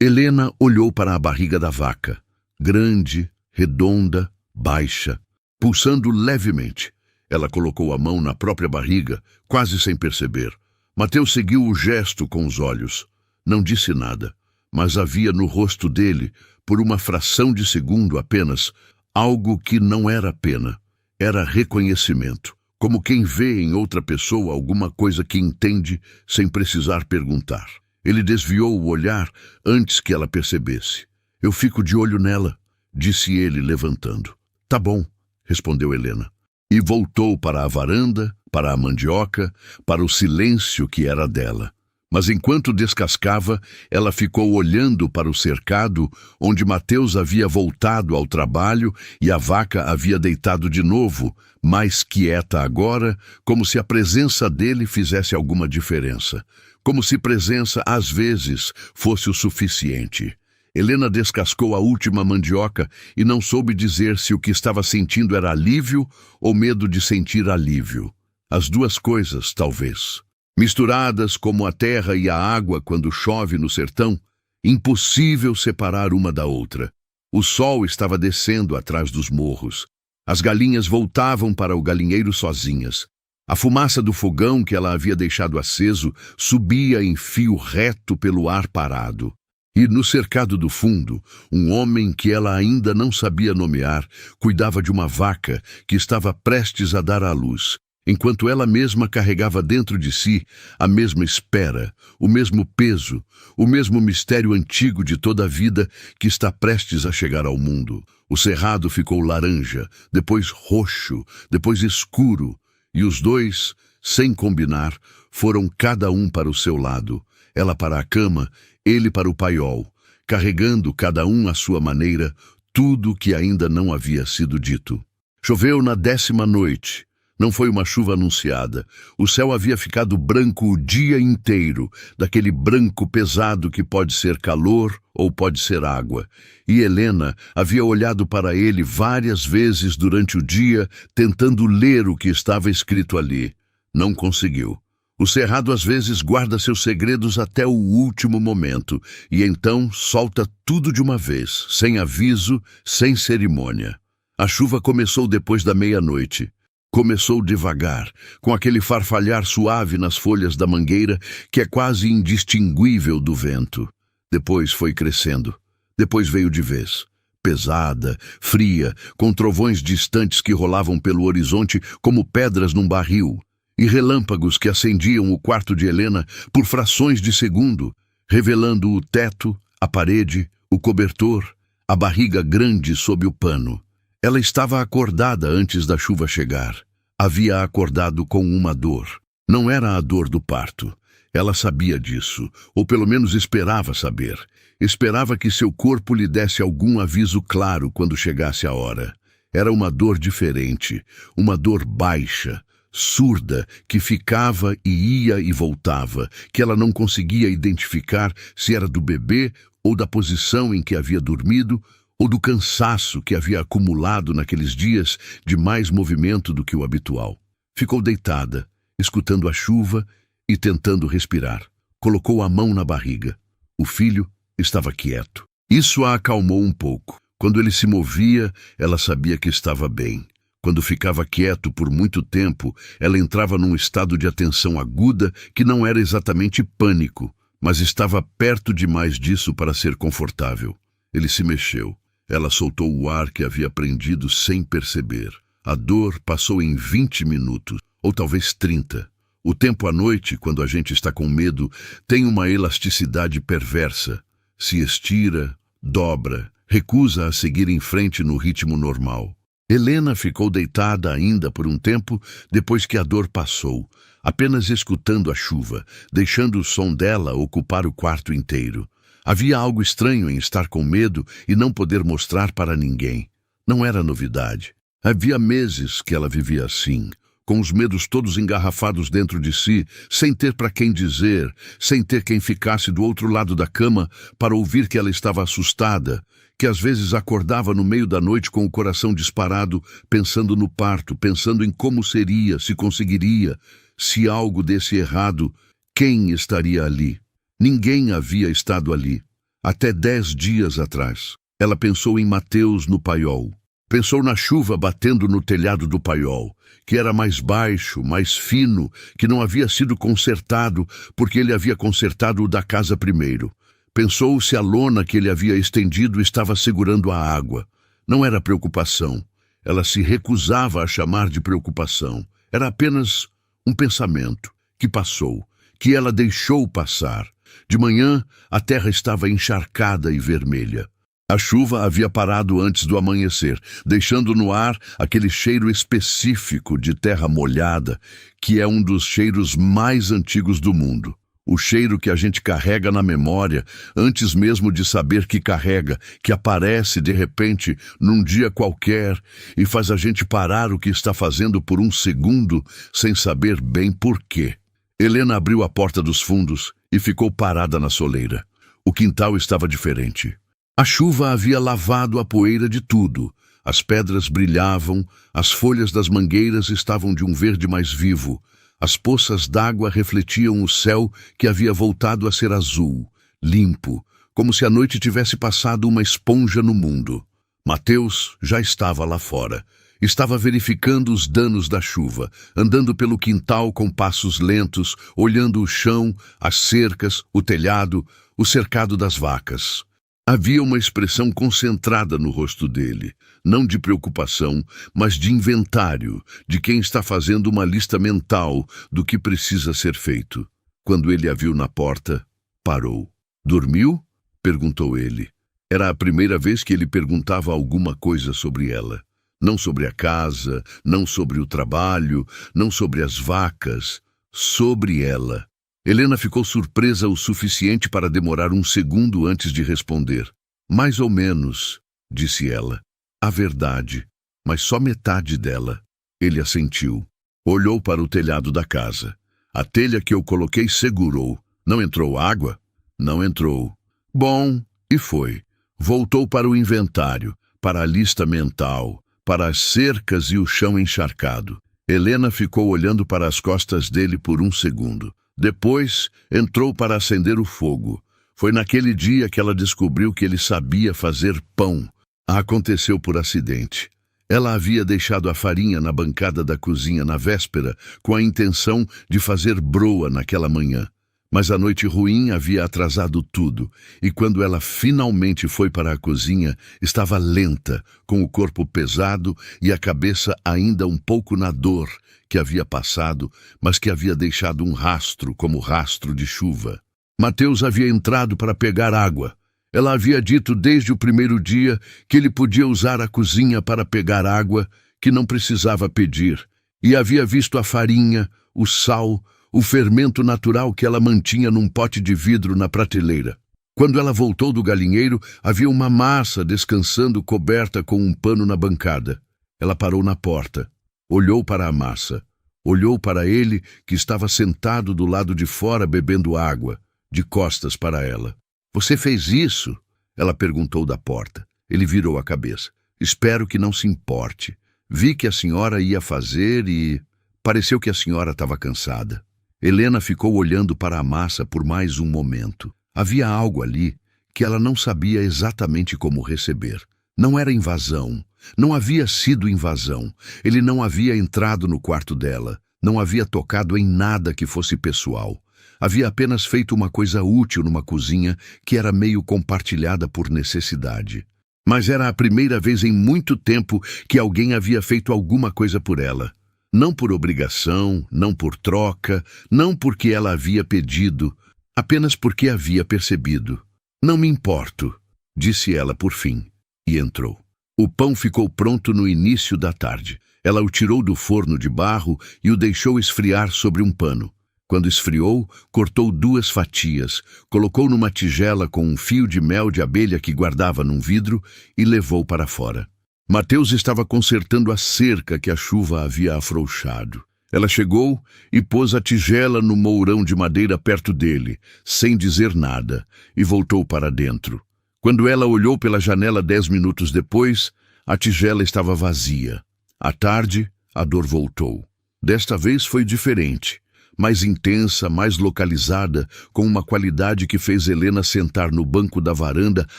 Helena olhou para a barriga da vaca, grande, redonda, baixa, pulsando levemente. Ela colocou a mão na própria barriga, quase sem perceber. Mateus seguiu o gesto com os olhos. Não disse nada, mas havia no rosto dele, por uma fração de segundo apenas, algo que não era pena. Era reconhecimento, como quem vê em outra pessoa alguma coisa que entende sem precisar perguntar. Ele desviou o olhar antes que ela percebesse. "Eu fico de olho nela", disse ele, levantando. "Tá bom", respondeu Helena. E voltou para a varanda, para a mandioca, para o silêncio que era dela. Mas enquanto descascava, ela ficou olhando para o cercado, onde Mateus havia voltado ao trabalho e a vaca havia deitado de novo, mais quieta agora, como se a presença dele fizesse alguma diferença. Como se presença, às vezes, fosse o suficiente. Helena descascou a última mandioca e não soube dizer se o que estava sentindo era alívio ou medo de sentir alívio. As duas coisas, talvez. Misturadas como a terra e a água quando chove no sertão, impossível separar uma da outra. O sol estava descendo atrás dos morros. As galinhas voltavam para o galinheiro sozinhas. A fumaça do fogão que ela havia deixado aceso subia em fio reto pelo ar parado. E no cercado do fundo, um homem que ela ainda não sabia nomear cuidava de uma vaca que estava prestes a dar à luz, enquanto ela mesma carregava dentro de si a mesma espera, o mesmo peso, o mesmo mistério antigo de toda a vida que está prestes a chegar ao mundo. O cerrado ficou laranja, depois roxo, depois escuro, e os dois, sem combinar, foram cada um para o seu lado, ela para a cama, ele para o paiol, carregando cada um à sua maneira tudo o que ainda não havia sido dito. Choveu na 10ª noite. Não foi uma chuva anunciada. O céu havia ficado branco o dia inteiro, daquele branco pesado que pode ser calor ou pode ser água. E Helena havia olhado para ele várias vezes durante o dia, tentando ler o que estava escrito ali. Não conseguiu. O cerrado às vezes guarda seus segredos até o último momento, e então solta tudo de uma vez, sem aviso, sem cerimônia. A chuva começou depois da meia-noite. Começou devagar, com aquele farfalhar suave nas folhas da mangueira que é quase indistinguível do vento. Depois foi crescendo. Depois veio de vez. Pesada, fria, com trovões distantes que rolavam pelo horizonte como pedras num barril, e relâmpagos que acendiam o quarto de Helena por frações de segundo, revelando o teto, a parede, o cobertor, a barriga grande sob o pano. Ela estava acordada antes da chuva chegar. Havia acordado com uma dor. Não era a dor do parto. Ela sabia disso, ou pelo menos esperava saber. Esperava que seu corpo lhe desse algum aviso claro quando chegasse a hora. Era uma dor diferente, uma dor baixa, surda, que ficava e ia e voltava, que ela não conseguia identificar se era do bebê ou da posição em que havia dormido, ou do cansaço que havia acumulado naqueles dias de mais movimento do que o habitual. Ficou deitada, escutando a chuva e tentando respirar. Colocou a mão na barriga. O filho estava quieto. Isso a acalmou um pouco. Quando ele se movia, ela sabia que estava bem. Quando ficava quieto por muito tempo, ela entrava num estado de atenção aguda que não era exatamente pânico, mas estava perto demais disso para ser confortável. Ele se mexeu. Ela soltou o ar que havia prendido sem perceber. A dor passou em 20 minutos, ou talvez 30. O tempo à noite, quando a gente está com medo, tem uma elasticidade perversa. Se estira, dobra, recusa a seguir em frente no ritmo normal. Helena ficou deitada ainda por um tempo depois que a dor passou, apenas escutando a chuva, deixando o som dela ocupar o quarto inteiro. Havia algo estranho em estar com medo e não poder mostrar para ninguém. Não era novidade. Havia meses que ela vivia assim, com os medos todos engarrafados dentro de si, sem ter para quem dizer, sem ter quem ficasse do outro lado da cama para ouvir que ela estava assustada, que às vezes acordava no meio da noite com o coração disparado, pensando no parto, pensando em como seria, se conseguiria, se algo desse errado, quem estaria ali? Ninguém havia estado ali. Até 10 dias atrás. Ela pensou em Mateus no paiol. Pensou na chuva batendo no telhado do paiol, que era mais baixo, mais fino, que não havia sido consertado, porque ele havia consertado o da casa primeiro. Pensou se a lona que ele havia estendido estava segurando a água. Não era preocupação. Ela se recusava a chamar de preocupação. Era apenas um pensamento que passou, que ela deixou passar. De manhã, a terra estava encharcada e vermelha. A chuva havia parado antes do amanhecer, deixando no ar aquele cheiro específico de terra molhada, que é um dos cheiros mais antigos do mundo. O cheiro que a gente carrega na memória, antes mesmo de saber que carrega, que aparece de repente num dia qualquer e faz a gente parar o que está fazendo por um segundo, sem saber bem por quê. Helena abriu a porta dos fundos e ficou parada na soleira. O quintal estava diferente. A chuva havia lavado a poeira de tudo. As pedras brilhavam, as folhas das mangueiras estavam de um verde mais vivo. As poças d'água refletiam o céu que havia voltado a ser azul, limpo, como se a noite tivesse passado uma esponja no mundo. Mateus já estava lá fora. Estava verificando os danos da chuva, andando pelo quintal com passos lentos, olhando o chão, as cercas, o telhado, o cercado das vacas. Havia uma expressão concentrada no rosto dele, não de preocupação, mas de inventário, de quem está fazendo uma lista mental do que precisa ser feito. Quando ele a viu na porta, parou. "Dormiu?" perguntou ele. Era a primeira vez que ele perguntava alguma coisa sobre ela. Não sobre a casa, não sobre o trabalho, não sobre as vacas, sobre ela. Helena ficou surpresa o suficiente para demorar um segundo antes de responder. "Mais ou menos", disse ela. "A verdade, mas só metade dela." Ele assentiu. Olhou para o telhado da casa. "A telha que eu coloquei segurou. Não entrou água?" "Não entrou." "Bom, e foi." Voltou para o inventário, para a lista mental, para as cercas e o chão encharcado. Helena ficou olhando para as costas dele por um segundo. Depois, entrou para acender o fogo. Foi naquele dia que ela descobriu que ele sabia fazer pão. Aconteceu por acidente. Ela havia deixado a farinha na bancada da cozinha na véspera, com a intenção de fazer broa naquela manhã. Mas a noite ruim havia atrasado tudo, e quando ela finalmente foi para a cozinha, estava lenta, com o corpo pesado e a cabeça ainda um pouco na dor que havia passado, mas que havia deixado um rastro como rastro de chuva. Mateus havia entrado para pegar água. Ela havia dito desde o primeiro dia que ele podia usar a cozinha para pegar água, que não precisava pedir, e havia visto a farinha, o sal, o fermento natural que ela mantinha num pote de vidro na prateleira. Quando ela voltou do galinheiro, havia uma massa descansando coberta com um pano na bancada. Ela parou na porta. Olhou para a massa. Olhou para ele, que estava sentado do lado de fora bebendo água, de costas para ela. "Você fez isso?" ela perguntou da porta. Ele virou a cabeça. "Espero que não se importe. Vi que a senhora ia fazer e... pareceu que a senhora estava cansada." Helena ficou olhando para a massa por mais um momento. Havia algo ali que ela não sabia exatamente como receber. Não era invasão. Não havia sido invasão. Ele não havia entrado no quarto dela. Não havia tocado em nada que fosse pessoal. Havia apenas feito uma coisa útil numa cozinha que era meio compartilhada por necessidade. Mas era a primeira vez em muito tempo que alguém havia feito alguma coisa por ela. Não por obrigação, não por troca, não porque ela havia pedido, apenas porque havia percebido. "Não me importo", disse ela por fim, e entrou. O pão ficou pronto no início da tarde. Ela o tirou do forno de barro e o deixou esfriar sobre um pano. Quando esfriou, cortou 2 fatias, colocou numa tigela com um fio de mel de abelha que guardava num vidro e levou para fora. Mateus estava consertando a cerca que a chuva havia afrouxado. Ela chegou e pôs a tigela no mourão de madeira perto dele, sem dizer nada, e voltou para dentro. Quando ela olhou pela janela 10 minutos depois, a tigela estava vazia. À tarde, a dor voltou. Desta vez foi diferente, mais intensa, mais localizada, com uma qualidade que fez Helena sentar no banco da varanda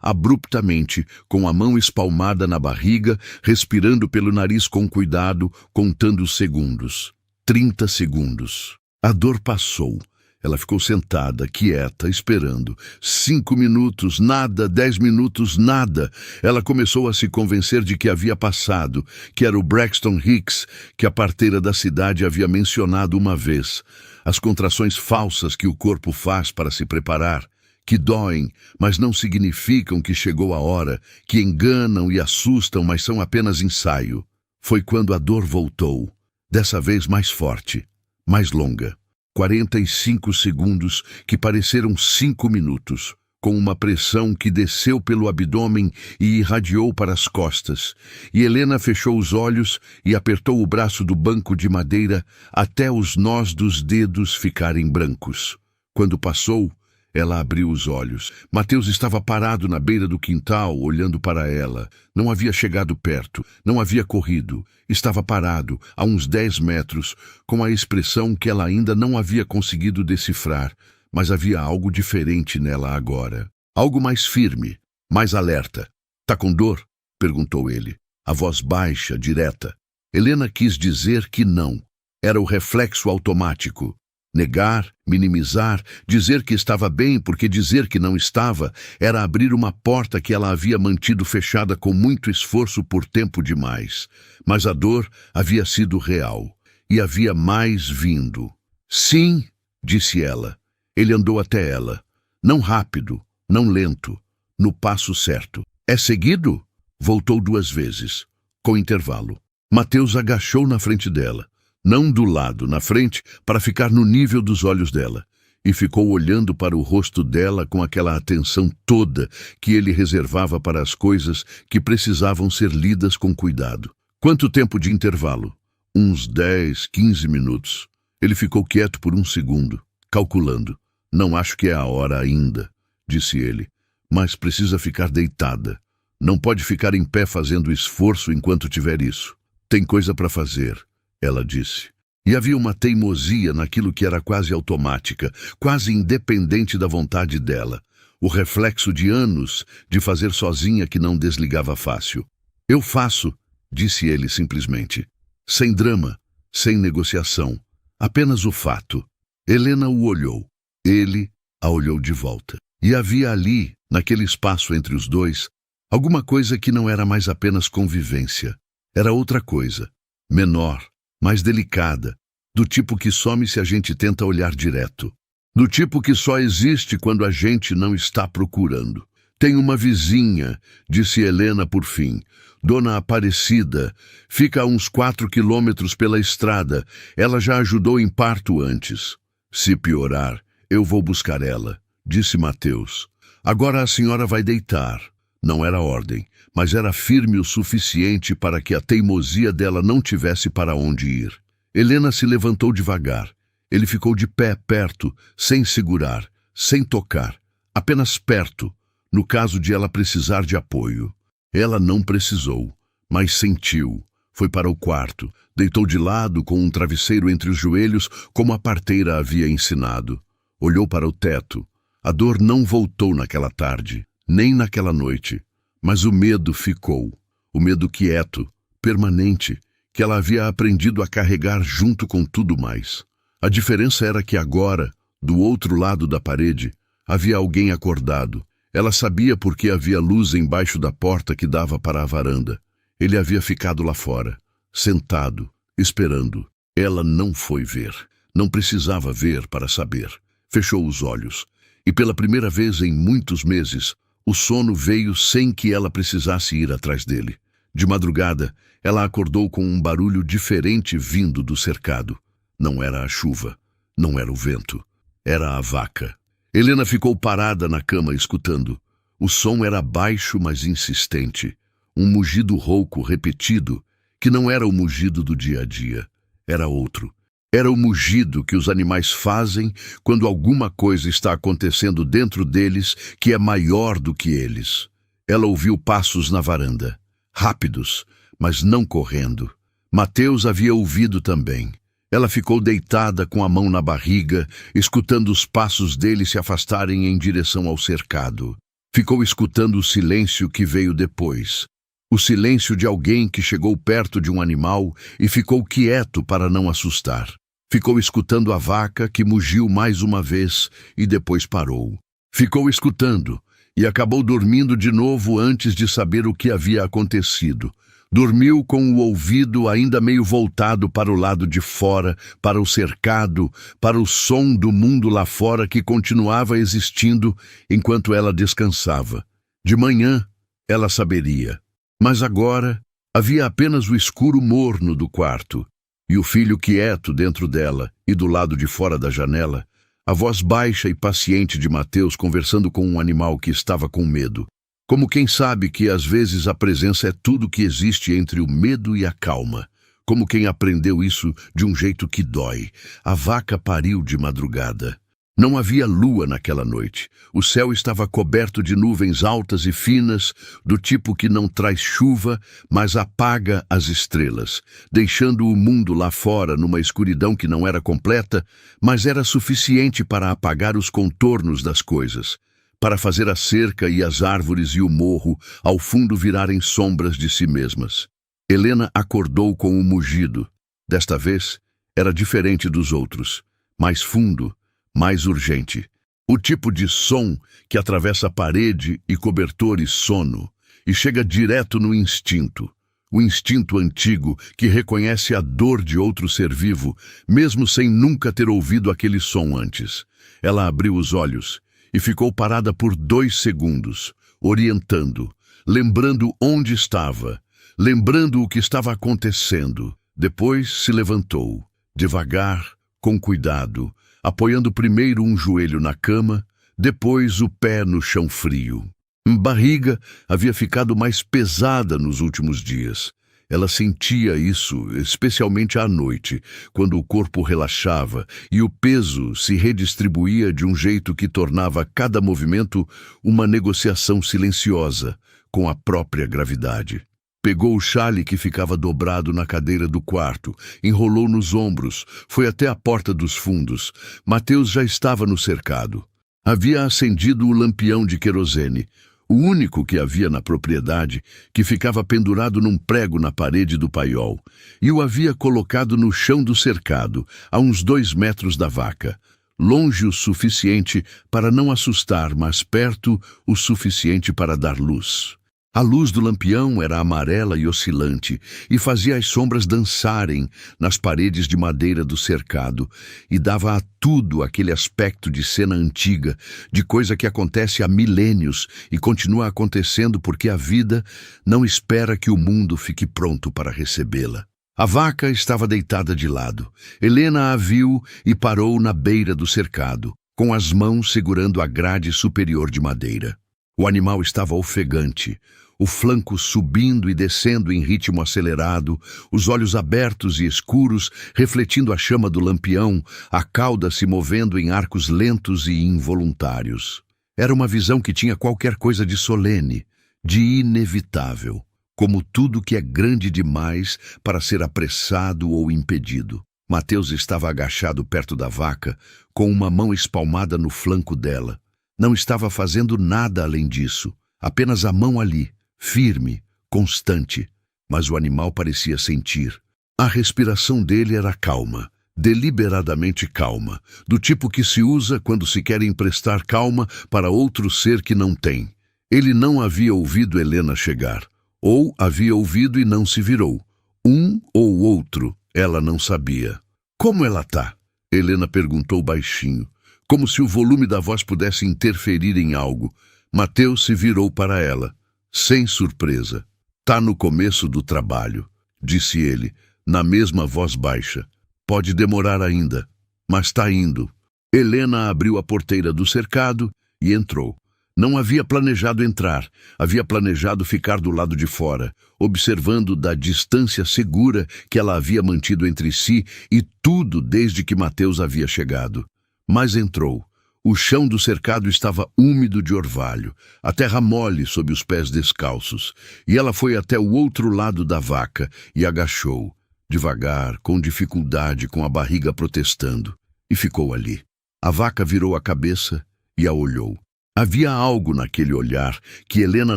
abruptamente, com a mão espalmada na barriga, respirando pelo nariz com cuidado, contando os segundos. 30 segundos. A dor passou. Ela ficou sentada, quieta, esperando. 5 minutos, nada. 10 minutos, nada. Ela começou a se convencer de que havia passado, que era o Braxton Hicks, que a parteira da cidade havia mencionado uma vez. As contrações falsas que o corpo faz para se preparar, que doem, mas não significam que chegou a hora, que enganam e assustam, mas são apenas ensaio. Foi quando a dor voltou, dessa vez mais forte, mais longa. 45 segundos que pareceram 5 minutos, com uma pressão que desceu pelo abdômen e irradiou para as costas. E Helena fechou os olhos e apertou o braço do banco de madeira até os nós dos dedos ficarem brancos. Quando passou, ela abriu os olhos. Mateus estava parado na beira do quintal, olhando para ela. Não havia chegado perto, não havia corrido. Estava parado, a uns 10 metros, com a expressão que ela ainda não havia conseguido decifrar. Mas havia algo diferente nela agora. Algo mais firme, mais alerta. "Tá com dor?" perguntou ele. A voz baixa, direta. Helena quis dizer que não. Era o reflexo automático. Negar, minimizar, dizer que estava bem porque dizer que não estava era abrir uma porta que ela havia mantido fechada com muito esforço por tempo demais. Mas a dor havia sido real e havia mais vindo. "Sim", disse ela. Ele andou até ela. Não rápido, não lento, no passo certo. "É seguido?" Voltou 2 vezes, com intervalo. Mateus agachou na frente dela. Não do lado, na frente, para ficar no nível dos olhos dela, e ficou olhando para o rosto dela com aquela atenção toda que ele reservava para as coisas que precisavam ser lidas com cuidado. Quanto tempo de intervalo? Uns 10, 15 minutos. Ele ficou quieto por 1 segundo, calculando. "Não acho que é a hora ainda", disse ele, "mas precisa ficar deitada. Não pode ficar em pé fazendo esforço enquanto tiver isso. Tem coisa para fazer", ela disse. E havia uma teimosia naquilo que era quase automática, quase independente da vontade dela. O reflexo de anos de fazer sozinha que não desligava fácil. "Eu faço", disse ele simplesmente. Sem drama, sem negociação. Apenas o fato. Helena o olhou. Ele a olhou de volta. E havia ali, naquele espaço entre os dois, alguma coisa que não era mais apenas convivência. Era outra coisa. Menor, mais delicada, do tipo que some se a gente tenta olhar direto. Do tipo que só existe quando a gente não está procurando. "Tem uma vizinha", disse Helena por fim. "Dona Aparecida. Fica a uns 4 quilômetros pela estrada. Ela já ajudou em parto antes. Se piorar, eu vou buscar ela", disse Mateus. "Agora a senhora vai deitar." Não era ordem, mas era firme o suficiente para que a teimosia dela não tivesse para onde ir. Helena se levantou devagar. Ele ficou de pé perto, sem segurar, sem tocar, apenas perto, no caso de ela precisar de apoio. Ela não precisou, mas sentiu. Foi para o quarto, deitou de lado com um travesseiro entre os joelhos, como a parteira havia ensinado. Olhou para o teto. A dor não voltou naquela tarde, nem naquela noite, mas o medo ficou. O medo quieto, permanente, que ela havia aprendido a carregar junto com tudo mais. A diferença era que agora, do outro lado da parede, havia alguém acordado. Ela sabia porque havia luz embaixo da porta que dava para a varanda. Ele havia ficado lá fora, sentado, esperando. Ela não foi ver. Não precisava ver para saber. Fechou os olhos. E pela primeira vez em muitos meses, o sono veio sem que ela precisasse ir atrás dele. De madrugada, ela acordou com um barulho diferente vindo do cercado. Não era a chuva, não era o vento, era a vaca. Helena ficou parada na cama escutando. O som era baixo, mas insistente. Um mugido rouco repetido, que não era o mugido do dia a dia. Era outro. Era o mugido que os animais fazem quando alguma coisa está acontecendo dentro deles que é maior do que eles. Ela ouviu passos na varanda, rápidos, mas não correndo. Mateus havia ouvido também. Ela ficou deitada com a mão na barriga, escutando os passos dele se afastarem em direção ao cercado. Ficou escutando o silêncio que veio depois. O silêncio de alguém que chegou perto de um animal e ficou quieto para não assustar. Ficou escutando a vaca que mugiu mais uma vez e depois parou. Ficou escutando e acabou dormindo de novo antes de saber o que havia acontecido. Dormiu com o ouvido ainda meio voltado para o lado de fora, para o cercado, para o som do mundo lá fora que continuava existindo enquanto ela descansava. De manhã, ela saberia. Mas agora, havia apenas o escuro morno do quarto, e o filho quieto dentro dela e do lado de fora da janela, a voz baixa e paciente de Mateus conversando com um animal que estava com medo. Como quem sabe que às vezes a presença é tudo que existe entre o medo e a calma. Como quem aprendeu isso de um jeito que dói. A vaca pariu de madrugada. Não havia lua naquela noite. O céu estava coberto de nuvens altas e finas, do tipo que não traz chuva, mas apaga as estrelas, deixando o mundo lá fora numa escuridão que não era completa, mas era suficiente para apagar os contornos das coisas, para fazer a cerca e as árvores e o morro ao fundo virarem sombras de si mesmas. Helena acordou com um mugido. Desta vez, era diferente dos outros, mais fundo, mais urgente. O tipo de som que atravessa parede e cobertor e sono, e chega direto no instinto. O instinto antigo que reconhece a dor de outro ser vivo, mesmo sem nunca ter ouvido aquele som antes. Ela abriu os olhos e ficou parada por 2 segundos, orientando, lembrando onde estava, lembrando o que estava acontecendo. Depois se levantou, devagar, com cuidado, apoiando primeiro um joelho na cama, depois o pé no chão frio. A barriga havia ficado mais pesada nos últimos dias. Ela sentia isso, especialmente à noite, quando o corpo relaxava e o peso se redistribuía de um jeito que tornava cada movimento uma negociação silenciosa com a própria gravidade. Pegou o xale que ficava dobrado na cadeira do quarto, enrolou nos ombros, foi até a porta dos fundos. Mateus já estava no cercado. Havia acendido o lampião de querosene, o único que havia na propriedade, que ficava pendurado num prego na parede do paiol, e o havia colocado no chão do cercado, a uns 2 metros da vaca, longe o suficiente para não assustar, mas perto o suficiente para dar luz. A luz do lampião era amarela e oscilante e fazia as sombras dançarem nas paredes de madeira do cercado e dava a tudo aquele aspecto de cena antiga, de coisa que acontece há milênios e continua acontecendo porque a vida não espera que o mundo fique pronto para recebê-la. A vaca estava deitada de lado. Helena a viu e parou na beira do cercado, com as mãos segurando a grade superior de madeira. O animal estava ofegante, o flanco subindo e descendo em ritmo acelerado, os olhos abertos e escuros, refletindo a chama do lampião, a cauda se movendo em arcos lentos e involuntários. Era uma visão que tinha qualquer coisa de solene, de inevitável, como tudo que é grande demais para ser apressado ou impedido. Mateus estava agachado perto da vaca, com uma mão espalmada no flanco dela. Não estava fazendo nada além disso, apenas a mão ali, firme, constante, mas o animal parecia sentir. A respiração dele era calma, deliberadamente calma, do tipo que se usa quando se quer emprestar calma para outro ser que não tem. Ele não havia ouvido Helena chegar, ou havia ouvido e não se virou. Um ou outro, ela não sabia. Como ela tá? Helena perguntou baixinho, como se o volume da voz pudesse interferir em algo. Mateus se virou para ela, sem surpresa. Tá no começo do trabalho, disse ele, na mesma voz baixa. Pode demorar ainda, mas tá indo. Helena abriu a porteira do cercado e entrou. Não havia planejado entrar, havia planejado ficar do lado de fora, observando da distância segura que ela havia mantido entre si e tudo desde que Mateus havia chegado. Mas entrou. O chão do cercado estava úmido de orvalho, a terra mole sob os pés descalços, e ela foi até o outro lado da vaca e agachou, devagar, com dificuldade, com a barriga protestando, e ficou ali. A vaca virou a cabeça e a olhou. Havia algo naquele olhar que Helena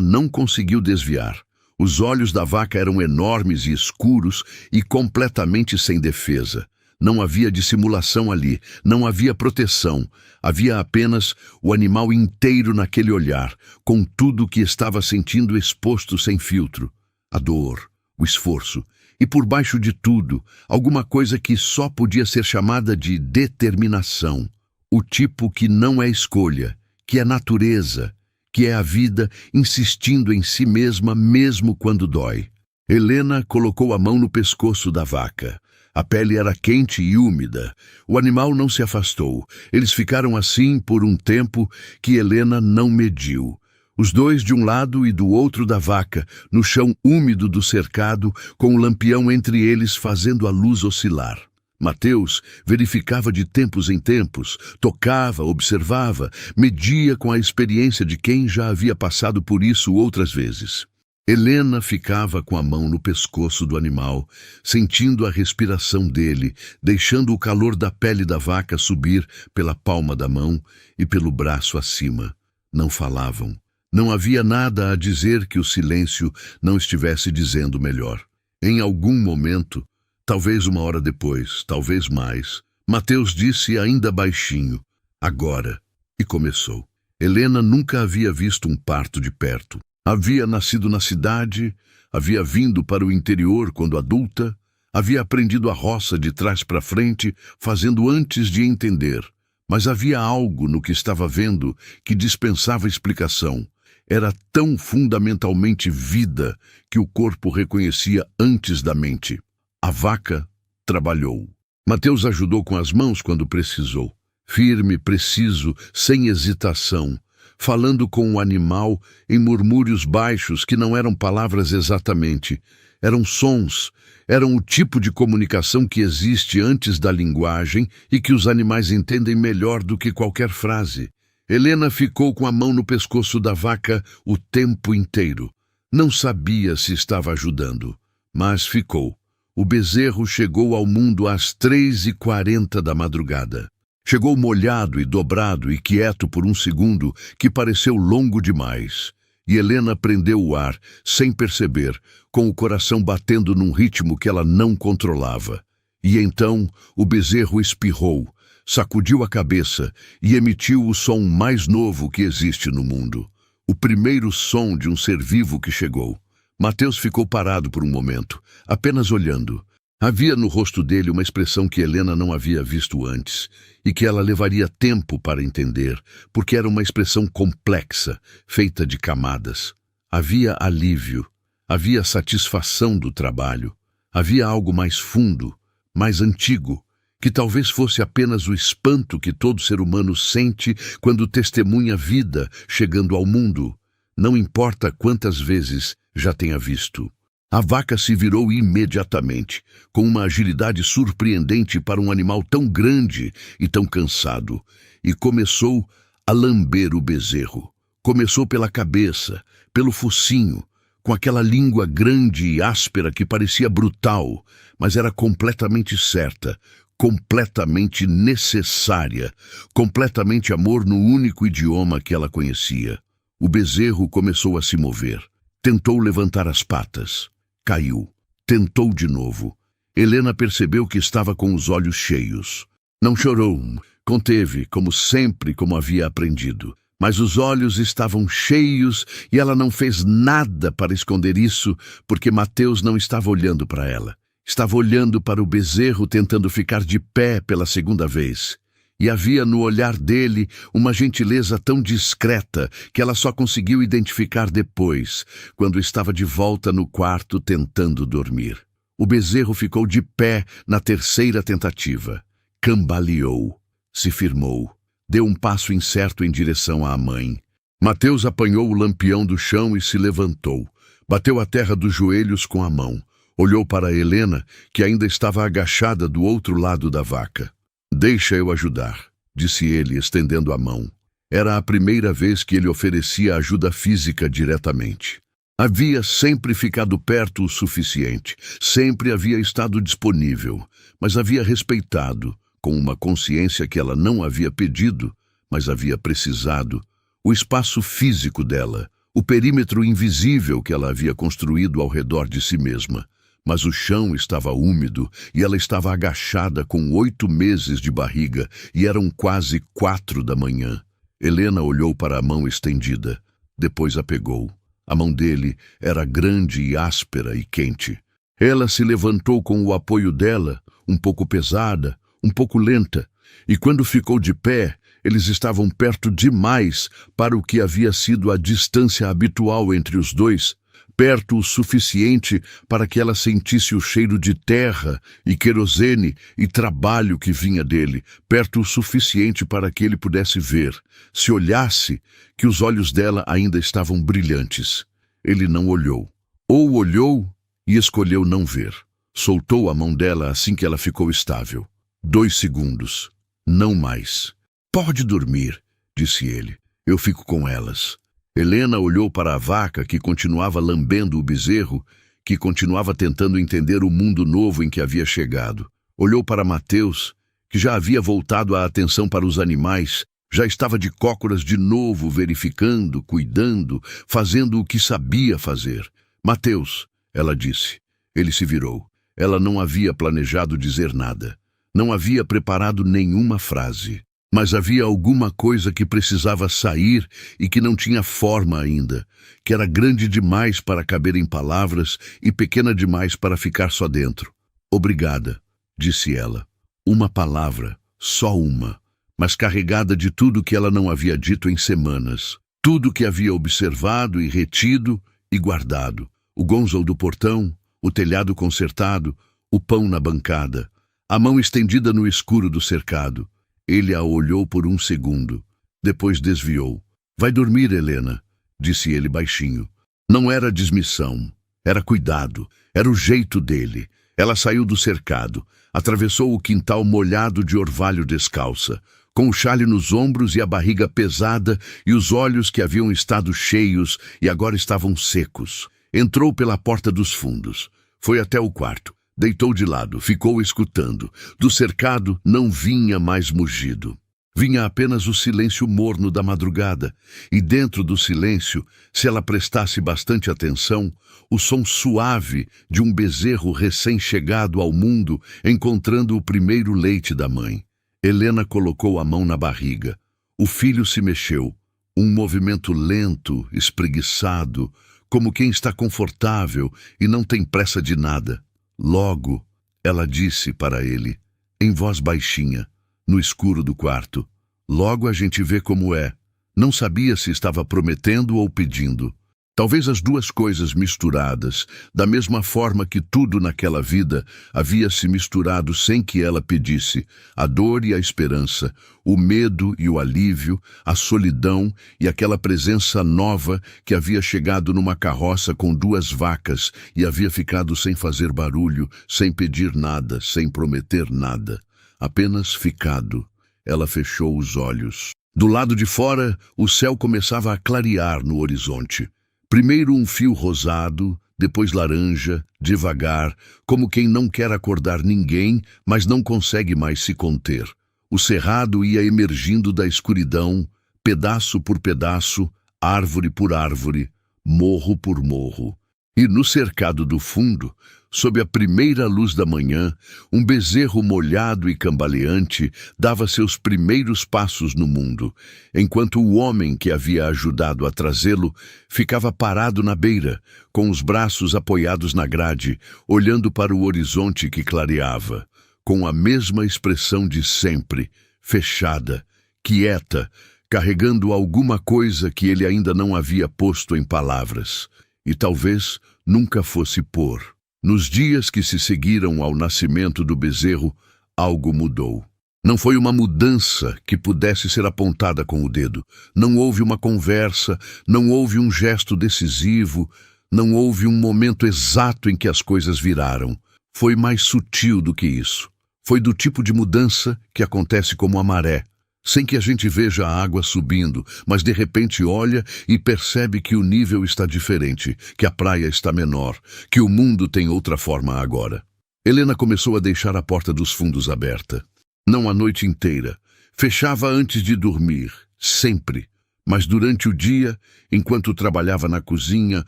não conseguiu desviar. Os olhos da vaca eram enormes e escuros e completamente sem defesa. Não havia dissimulação ali, não havia proteção. Havia apenas o animal inteiro naquele olhar, com tudo o que estava sentindo exposto sem filtro. A dor, o esforço e, por baixo de tudo, alguma coisa que só podia ser chamada de determinação. O tipo que não é escolha, que é natureza, que é a vida insistindo em si mesma mesmo quando dói. Helena colocou a mão no pescoço da vaca. A pele era quente e úmida. O animal não se afastou. Eles ficaram assim por um tempo que Helena não mediu. Os dois de um lado e do outro da vaca, no chão úmido do cercado, com o lampião entre eles fazendo a luz oscilar. Mateus verificava de tempos em tempos, tocava, observava, media com a experiência de quem já havia passado por isso outras vezes. Helena ficava com a mão no pescoço do animal, sentindo a respiração dele, deixando o calor da pele da vaca subir pela palma da mão e pelo braço acima. Não falavam. Não havia nada a dizer que o silêncio não estivesse dizendo melhor. Em algum momento, talvez uma hora depois, talvez mais, Mateus disse ainda baixinho, agora, e começou. Helena nunca havia visto um parto de perto. Havia nascido na cidade, havia vindo para o interior quando adulta, havia aprendido a roça de trás para frente, fazendo antes de entender. Mas havia algo no que estava vendo que dispensava explicação. Era tão fundamentalmente vida que o corpo reconhecia antes da mente. A vaca trabalhou. Mateus ajudou com as mãos quando precisou. Firme, preciso, sem hesitação, falando com o animal em murmúrios baixos que não eram palavras exatamente. Eram sons, eram o tipo de comunicação que existe antes da linguagem e que os animais entendem melhor do que qualquer frase. Helena ficou com a mão no pescoço da vaca o tempo inteiro. Não sabia se estava ajudando, mas ficou. O bezerro chegou ao mundo às 3h40 da madrugada. Chegou molhado e dobrado e quieto por um segundo que pareceu longo demais. E Helena prendeu o ar, sem perceber, com o coração batendo num ritmo que ela não controlava. E então o bezerro espirrou, sacudiu a cabeça e emitiu o som mais novo que existe no mundo. O primeiro som de um ser vivo que chegou. Mateus ficou parado por um momento, apenas olhando. Havia no rosto dele uma expressão que Helena não havia visto antes e que ela levaria tempo para entender, porque era uma expressão complexa, feita de camadas. Havia alívio, havia satisfação do trabalho, havia algo mais fundo, mais antigo, que talvez fosse apenas o espanto que todo ser humano sente quando testemunha vida chegando ao mundo, não importa quantas vezes já tenha visto. A vaca se virou imediatamente, com uma agilidade surpreendente para um animal tão grande e tão cansado, e começou a lamber o bezerro. Começou pela cabeça, pelo focinho, com aquela língua grande e áspera que parecia brutal, mas era completamente certa, completamente necessária, completamente amor no único idioma que ela conhecia. O bezerro começou a se mover. Tentou levantar as patas. Caiu. Tentou de novo. Helena percebeu que estava com os olhos cheios. Não chorou. Conteve, como sempre, como havia aprendido. Mas os olhos estavam cheios e ela não fez nada para esconder isso, porque Mateus não estava olhando para ela. Estava olhando para o bezerro tentando ficar de pé pela segunda vez. E havia no olhar dele uma gentileza tão discreta que ela só conseguiu identificar depois, quando estava de volta no quarto tentando dormir. O bezerro ficou de pé na terceira tentativa. Cambaleou, se firmou, deu um passo incerto em direção à mãe. Mateus apanhou o lampião do chão e se levantou. Bateu a terra dos joelhos com a mão. Olhou para Helena, que ainda estava agachada do outro lado da vaca. "Deixa eu ajudar", disse ele, estendendo a mão. Era a primeira vez que ele oferecia ajuda física diretamente. Havia sempre ficado perto o suficiente, sempre havia estado disponível, mas havia respeitado, com uma consciência que ela não havia pedido, mas havia precisado, o espaço físico dela, o perímetro invisível que ela havia construído ao redor de si mesma. Mas o chão estava úmido e ela estava agachada com 8 meses de barriga e eram quase 4 da manhã. Helena olhou para a mão estendida, depois a pegou. A mão dele era grande e áspera e quente. Ela se levantou com o apoio dela, um pouco pesada, um pouco lenta, e quando ficou de pé, eles estavam perto demais para o que havia sido a distância habitual entre os dois, perto o suficiente para que ela sentisse o cheiro de terra e querosene e trabalho que vinha dele, perto o suficiente para que ele pudesse ver, se olhasse, que os olhos dela ainda estavam brilhantes. Ele não olhou. Ou olhou e escolheu não ver. Soltou a mão dela assim que ela ficou estável. 2 segundos. Não mais. "Pode dormir", disse ele. "Eu fico com elas." Helena olhou para a vaca que continuava lambendo o bezerro, que continuava tentando entender o mundo novo em que havia chegado. Olhou para Mateus, que já havia voltado a atenção para os animais, já estava de cócoras de novo, verificando, cuidando, fazendo o que sabia fazer. "Mateus", ela disse. Ele se virou. Ela não havia planejado dizer nada. Não havia preparado nenhuma frase. Mas havia alguma coisa que precisava sair e que não tinha forma ainda, que era grande demais para caber em palavras e pequena demais para ficar só dentro. "Obrigada", disse ela. Uma palavra, só uma, mas carregada de tudo que ela não havia dito em semanas. Tudo que havia observado e retido e guardado. O gonzal do portão, o telhado consertado, o pão na bancada, a mão estendida no escuro do cercado. Ele a olhou por um segundo. Depois desviou. "Vai dormir, Helena", disse ele baixinho. Não era dismissão. Era cuidado. Era o jeito dele. Ela saiu do cercado. Atravessou o quintal molhado de orvalho descalça, com o chale nos ombros e a barriga pesada e os olhos que haviam estado cheios e agora estavam secos. Entrou pela porta dos fundos. Foi até o quarto. Deitou de lado, ficou escutando. Do cercado não vinha mais mugido. Vinha apenas o silêncio morno da madrugada, e dentro do silêncio, se ela prestasse bastante atenção, o som suave de um bezerro recém-chegado ao mundo, encontrando o primeiro leite da mãe. Helena colocou a mão na barriga. O filho se mexeu, um movimento lento, espreguiçado, como quem está confortável e não tem pressa de nada. "Logo", ela disse para ele, em voz baixinha, no escuro do quarto. "Logo a gente vê como é." Não sabia se estava prometendo ou pedindo. Talvez as duas coisas misturadas, da mesma forma que tudo naquela vida havia se misturado sem que ela pedisse, a dor e a esperança, o medo e o alívio, a solidão e aquela presença nova que havia chegado numa carroça com 2 vacas e havia ficado sem fazer barulho, sem pedir nada, sem prometer nada, apenas ficado. Ela fechou os olhos. Do lado de fora, o céu começava a clarear no horizonte. Primeiro um fio rosado, depois laranja, devagar, como quem não quer acordar ninguém, mas não consegue mais se conter. O cerrado ia emergindo da escuridão, pedaço por pedaço, árvore por árvore, morro por morro. E no cercado do fundo, sob a primeira luz da manhã, um bezerro molhado e cambaleante dava seus primeiros passos no mundo, enquanto o homem que havia ajudado a trazê-lo ficava parado na beira, com os braços apoiados na grade, olhando para o horizonte que clareava, com a mesma expressão de sempre, fechada, quieta, carregando alguma coisa que ele ainda não havia posto em palavras, e talvez nunca fosse pôr. Nos dias que se seguiram ao nascimento do bezerro, algo mudou. Não foi uma mudança que pudesse ser apontada com o dedo. Não houve uma conversa, não houve um gesto decisivo, não houve um momento exato em que as coisas viraram. Foi mais sutil do que isso. Foi do tipo de mudança que acontece como a maré, sem que a gente veja a água subindo, mas de repente olha e percebe que o nível está diferente, que a praia está menor, que o mundo tem outra forma agora. Helena começou a deixar a porta dos fundos aberta. Não a noite inteira. Fechava antes de dormir, sempre. Mas durante o dia, enquanto trabalhava na cozinha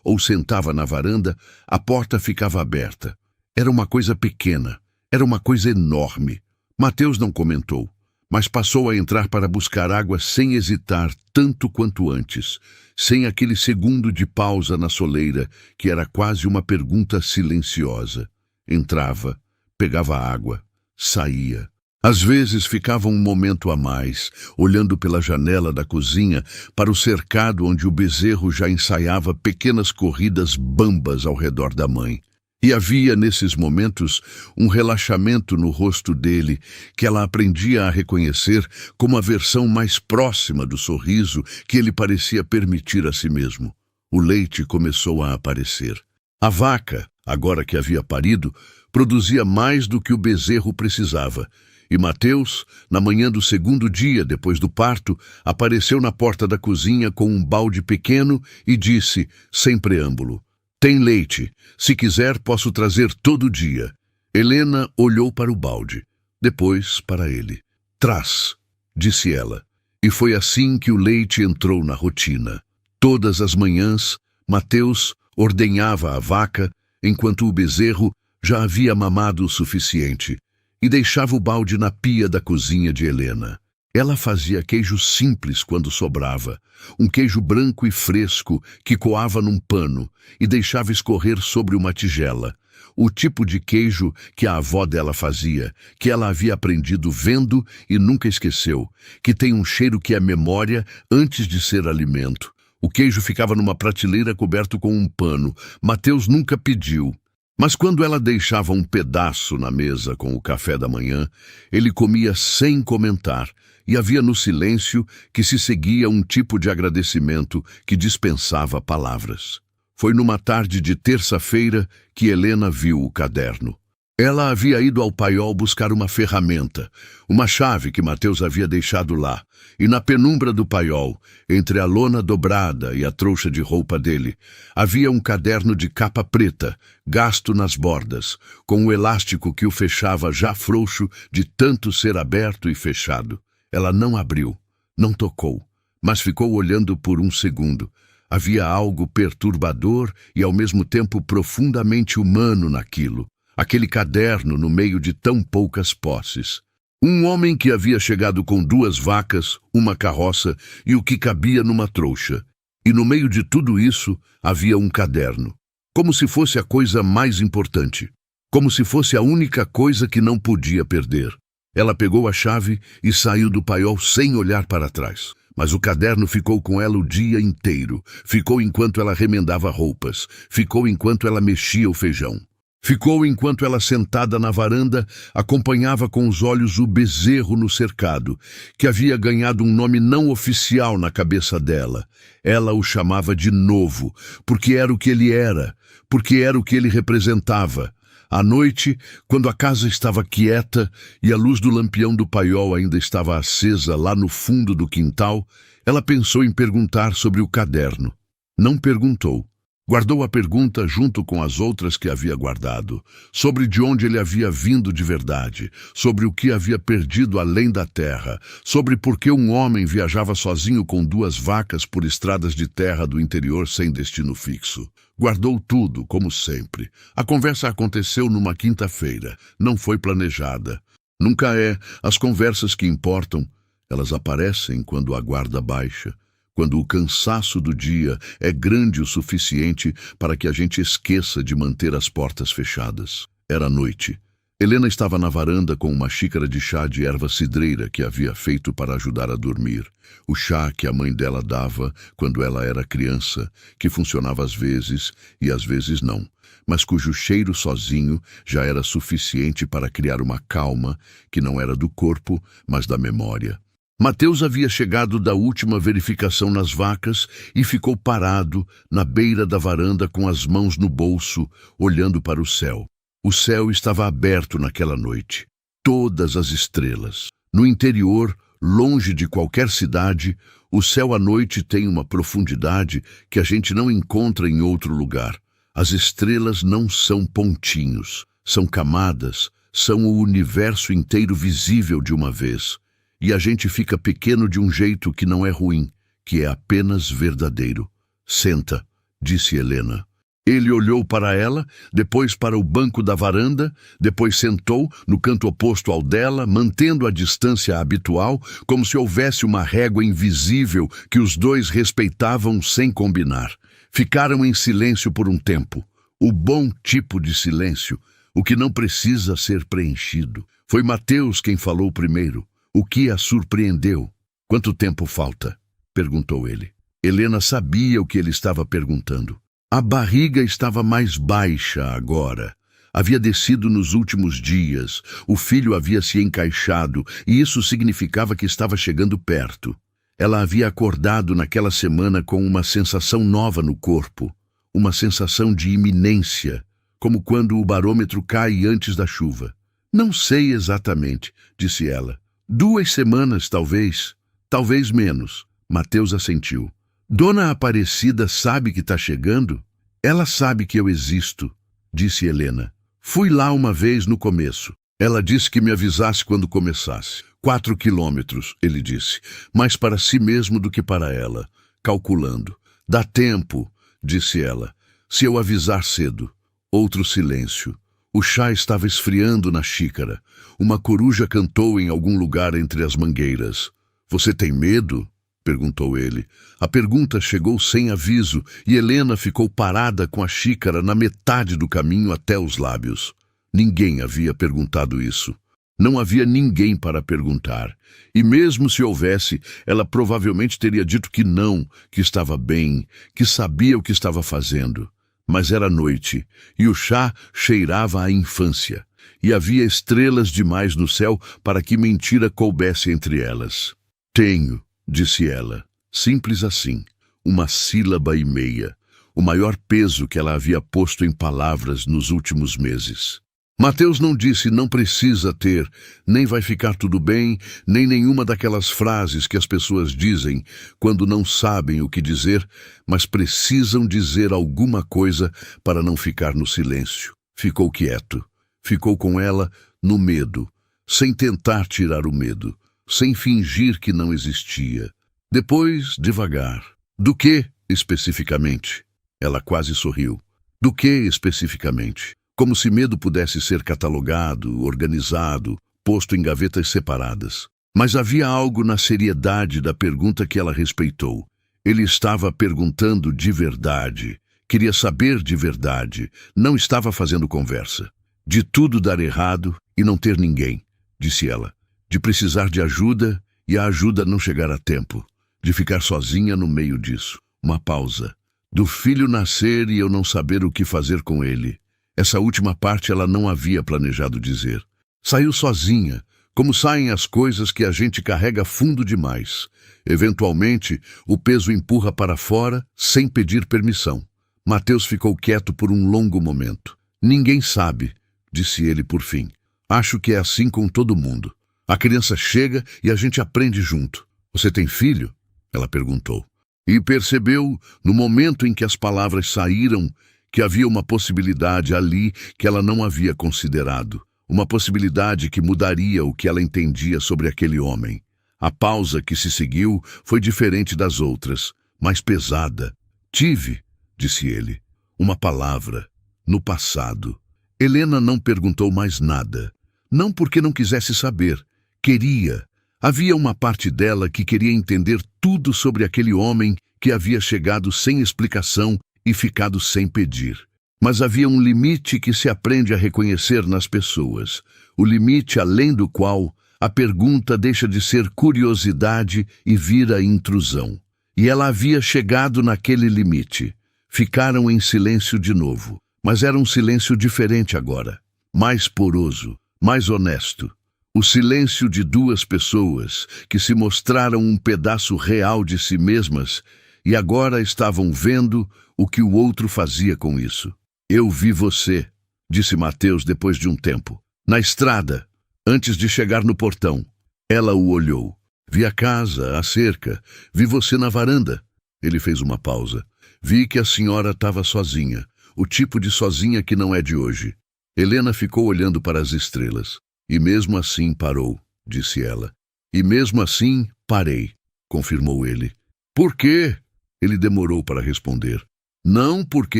ou sentava na varanda, a porta ficava aberta. Era uma coisa pequena, era uma coisa enorme. Mateus não comentou, mas passou a entrar para buscar água sem hesitar tanto quanto antes, sem aquele segundo de pausa na soleira, que era quase uma pergunta silenciosa. Entrava, pegava água, saía. Às vezes ficava um momento a mais, olhando pela janela da cozinha para o cercado onde o bezerro já ensaiava pequenas corridas bambas ao redor da mãe. E havia, nesses momentos, um relaxamento no rosto dele que ela aprendia a reconhecer como a versão mais próxima do sorriso que ele parecia permitir a si mesmo. O leite começou a aparecer. A vaca, agora que havia parido, produzia mais do que o bezerro precisava. E Mateus, na manhã do segundo dia depois do parto, apareceu na porta da cozinha com um balde pequeno e disse, sem preâmbulo, "Tem leite. Se quiser, posso trazer todo dia." Helena olhou para o balde, depois para ele. "Traz", disse ela. E foi assim que o leite entrou na rotina. Todas as manhãs, Mateus ordenhava a vaca, enquanto o bezerro já havia mamado o suficiente, e deixava o balde na pia da cozinha de Helena. Ela fazia queijo simples quando sobrava, um queijo branco e fresco que coava num pano e deixava escorrer sobre uma tigela, o tipo de queijo que a avó dela fazia, que ela havia aprendido vendo e nunca esqueceu, que tem um cheiro que é memória antes de ser alimento. O queijo ficava numa prateleira coberto com um pano. Mateus nunca pediu. Mas quando ela deixava um pedaço na mesa com o café da manhã, ele comia sem comentar, e havia no silêncio que se seguia um tipo de agradecimento que dispensava palavras. Foi numa tarde de terça-feira que Helena viu o caderno. Ela havia ido ao paiol buscar uma ferramenta, uma chave que Mateus havia deixado lá, e na penumbra do paiol, entre a lona dobrada e a trouxa de roupa dele, havia um caderno de capa preta, gasto nas bordas, com o elástico que o fechava já frouxo de tanto ser aberto e fechado. Ela não abriu, não tocou, mas ficou olhando por um segundo. Havia algo perturbador e ao mesmo tempo profundamente humano naquilo. Aquele caderno no meio de tão poucas posses. Um homem que havia chegado com 2 vacas, uma carroça e o que cabia numa trouxa. E no meio de tudo isso havia um caderno. Como se fosse a coisa mais importante. Como se fosse a única coisa que não podia perder. Ela pegou a chave e saiu do paiol sem olhar para trás. Mas o caderno ficou com ela o dia inteiro. Ficou enquanto ela remendava roupas. Ficou enquanto ela mexia o feijão. Ficou enquanto ela, sentada na varanda, acompanhava com os olhos o bezerro no cercado, que havia ganhado um nome não oficial na cabeça dela. Ela o chamava de Novo, porque era o que ele era, porque era o que ele representava. À noite, quando a casa estava quieta e a luz do lampião do paiol ainda estava acesa lá no fundo do quintal, ela pensou em perguntar sobre o caderno. Não perguntou. Guardou a pergunta junto com as outras que havia guardado, sobre de onde ele havia vindo de verdade, sobre o que havia perdido além da terra, sobre por que um homem viajava sozinho com 2 vacas por estradas de terra do interior sem destino fixo. Guardou tudo, como sempre. A conversa aconteceu numa quinta-feira, não foi planejada. Nunca é. As conversas que importam, elas aparecem quando a guarda baixa. Quando o cansaço do dia é grande o suficiente para que a gente esqueça de manter as portas fechadas. Era noite. Helena estava na varanda com uma xícara de chá de erva cidreira que havia feito para ajudar a dormir. O chá que a mãe dela dava quando ela era criança, que funcionava às vezes e às vezes não, mas cujo cheiro sozinho já era suficiente para criar uma calma que não era do corpo, mas da memória. Mateus havia chegado da última verificação nas vacas e ficou parado na beira da varanda com as mãos no bolso, olhando para o céu. O céu estava aberto naquela noite. Todas as estrelas. No interior, longe de qualquer cidade, o céu à noite tem uma profundidade que a gente não encontra em outro lugar. As estrelas não são pontinhos, são camadas, são o universo inteiro visível de uma vez. E a gente fica pequeno de um jeito que não é ruim, que é apenas verdadeiro. Senta, disse Helena. Ele olhou para ela, depois para o banco da varanda, depois sentou no canto oposto ao dela, mantendo a distância habitual, como se houvesse uma régua invisível que os dois respeitavam sem combinar. Ficaram em silêncio por um tempo. O bom tipo de silêncio, o que não precisa ser preenchido. Foi Mateus quem falou primeiro. O que a surpreendeu? Quanto tempo falta? Perguntou ele. Helena sabia o que ele estava perguntando. A barriga estava mais baixa agora. Havia descido nos últimos dias, o filho havia se encaixado e isso significava que estava chegando perto. Ela havia acordado naquela semana com uma sensação nova no corpo, uma sensação de iminência, como quando o barômetro cai antes da chuva. Não sei exatamente, disse ela. 2 semanas, talvez menos. Mateus assentiu. Dona Aparecida sabe que está chegando? Ela sabe que eu existo, disse Helena. Fui lá uma vez no começo. Ela disse que me avisasse quando começasse. 4 quilômetros, ele disse, mais para si mesmo do que para ela, calculando. Dá tempo, disse ela, se eu avisar cedo. Outro silêncio. O chá estava esfriando na xícara. Uma coruja cantou em algum lugar entre as mangueiras. Você tem medo? Perguntou ele. A pergunta chegou sem aviso e Helena ficou parada com a xícara na metade do caminho até os lábios. Ninguém havia perguntado isso. Não havia ninguém para perguntar. E mesmo se houvesse, ela provavelmente teria dito que não, que estava bem, que sabia o que estava fazendo. Mas era noite, e o chá cheirava à infância. E havia estrelas demais no céu para que mentira coubesse entre elas. Tenho, disse ela, simples assim, uma sílaba e meia, o maior peso que ela havia posto em palavras nos últimos meses. Mateus não disse não precisa ter, nem vai ficar tudo bem, nem nenhuma daquelas frases que as pessoas dizem quando não sabem o que dizer, mas precisam dizer alguma coisa para não ficar no silêncio. Ficou quieto, ficou com ela no medo, sem tentar tirar o medo, sem fingir que não existia. Depois, devagar. Do que, especificamente? Ela quase sorriu. Do que, especificamente? Como se medo pudesse ser catalogado, organizado, posto em gavetas separadas. Mas havia algo na seriedade da pergunta que ela respeitou. Ele estava perguntando de verdade. Queria saber de verdade. Não estava fazendo conversa. De tudo dar errado e não ter ninguém, disse ela. De precisar de ajuda e a ajuda não chegar a tempo. De ficar sozinha no meio disso. Uma pausa. Do filho nascer e eu não saber o que fazer com ele. Essa última parte ela não havia planejado dizer. Saiu sozinha, como saem as coisas que a gente carrega fundo demais. Eventualmente, o peso empurra para fora sem pedir permissão. Mateus ficou quieto por um longo momento. Ninguém sabe, disse ele por fim. Acho que é assim com todo mundo. A criança chega e a gente aprende junto. Você tem filho? Ela perguntou. E percebeu, no momento em que as palavras saíram, que havia uma possibilidade ali que ela não havia considerado. Uma possibilidade que mudaria o que ela entendia sobre aquele homem. A pausa que se seguiu foi diferente das outras, mais pesada. Tive, disse ele, uma palavra, no passado. Helena não perguntou mais nada. Não porque não quisesse saber. Queria. Havia uma parte dela que queria entender tudo sobre aquele homem que havia chegado sem explicação e ficado sem pedir. Mas havia um limite que se aprende a reconhecer nas pessoas, o limite além do qual a pergunta deixa de ser curiosidade e vira intrusão. E ela havia chegado naquele limite. Ficaram em silêncio de novo, mas era um silêncio diferente agora, mais poroso, mais honesto. O silêncio de duas pessoas que se mostraram um pedaço real de si mesmas e agora estavam vendo o que o outro fazia com isso. Eu vi você, disse Mateus depois de um tempo, na estrada, antes de chegar no portão. Ela o olhou. Vi a casa, a cerca, vi você na varanda. Ele fez uma pausa. Vi que a senhora estava sozinha, o tipo de sozinha que não é de hoje. Helena ficou olhando para as estrelas. E mesmo assim parou, disse ela. E mesmo assim parei, confirmou ele. Por quê? Ele demorou para responder. Não porque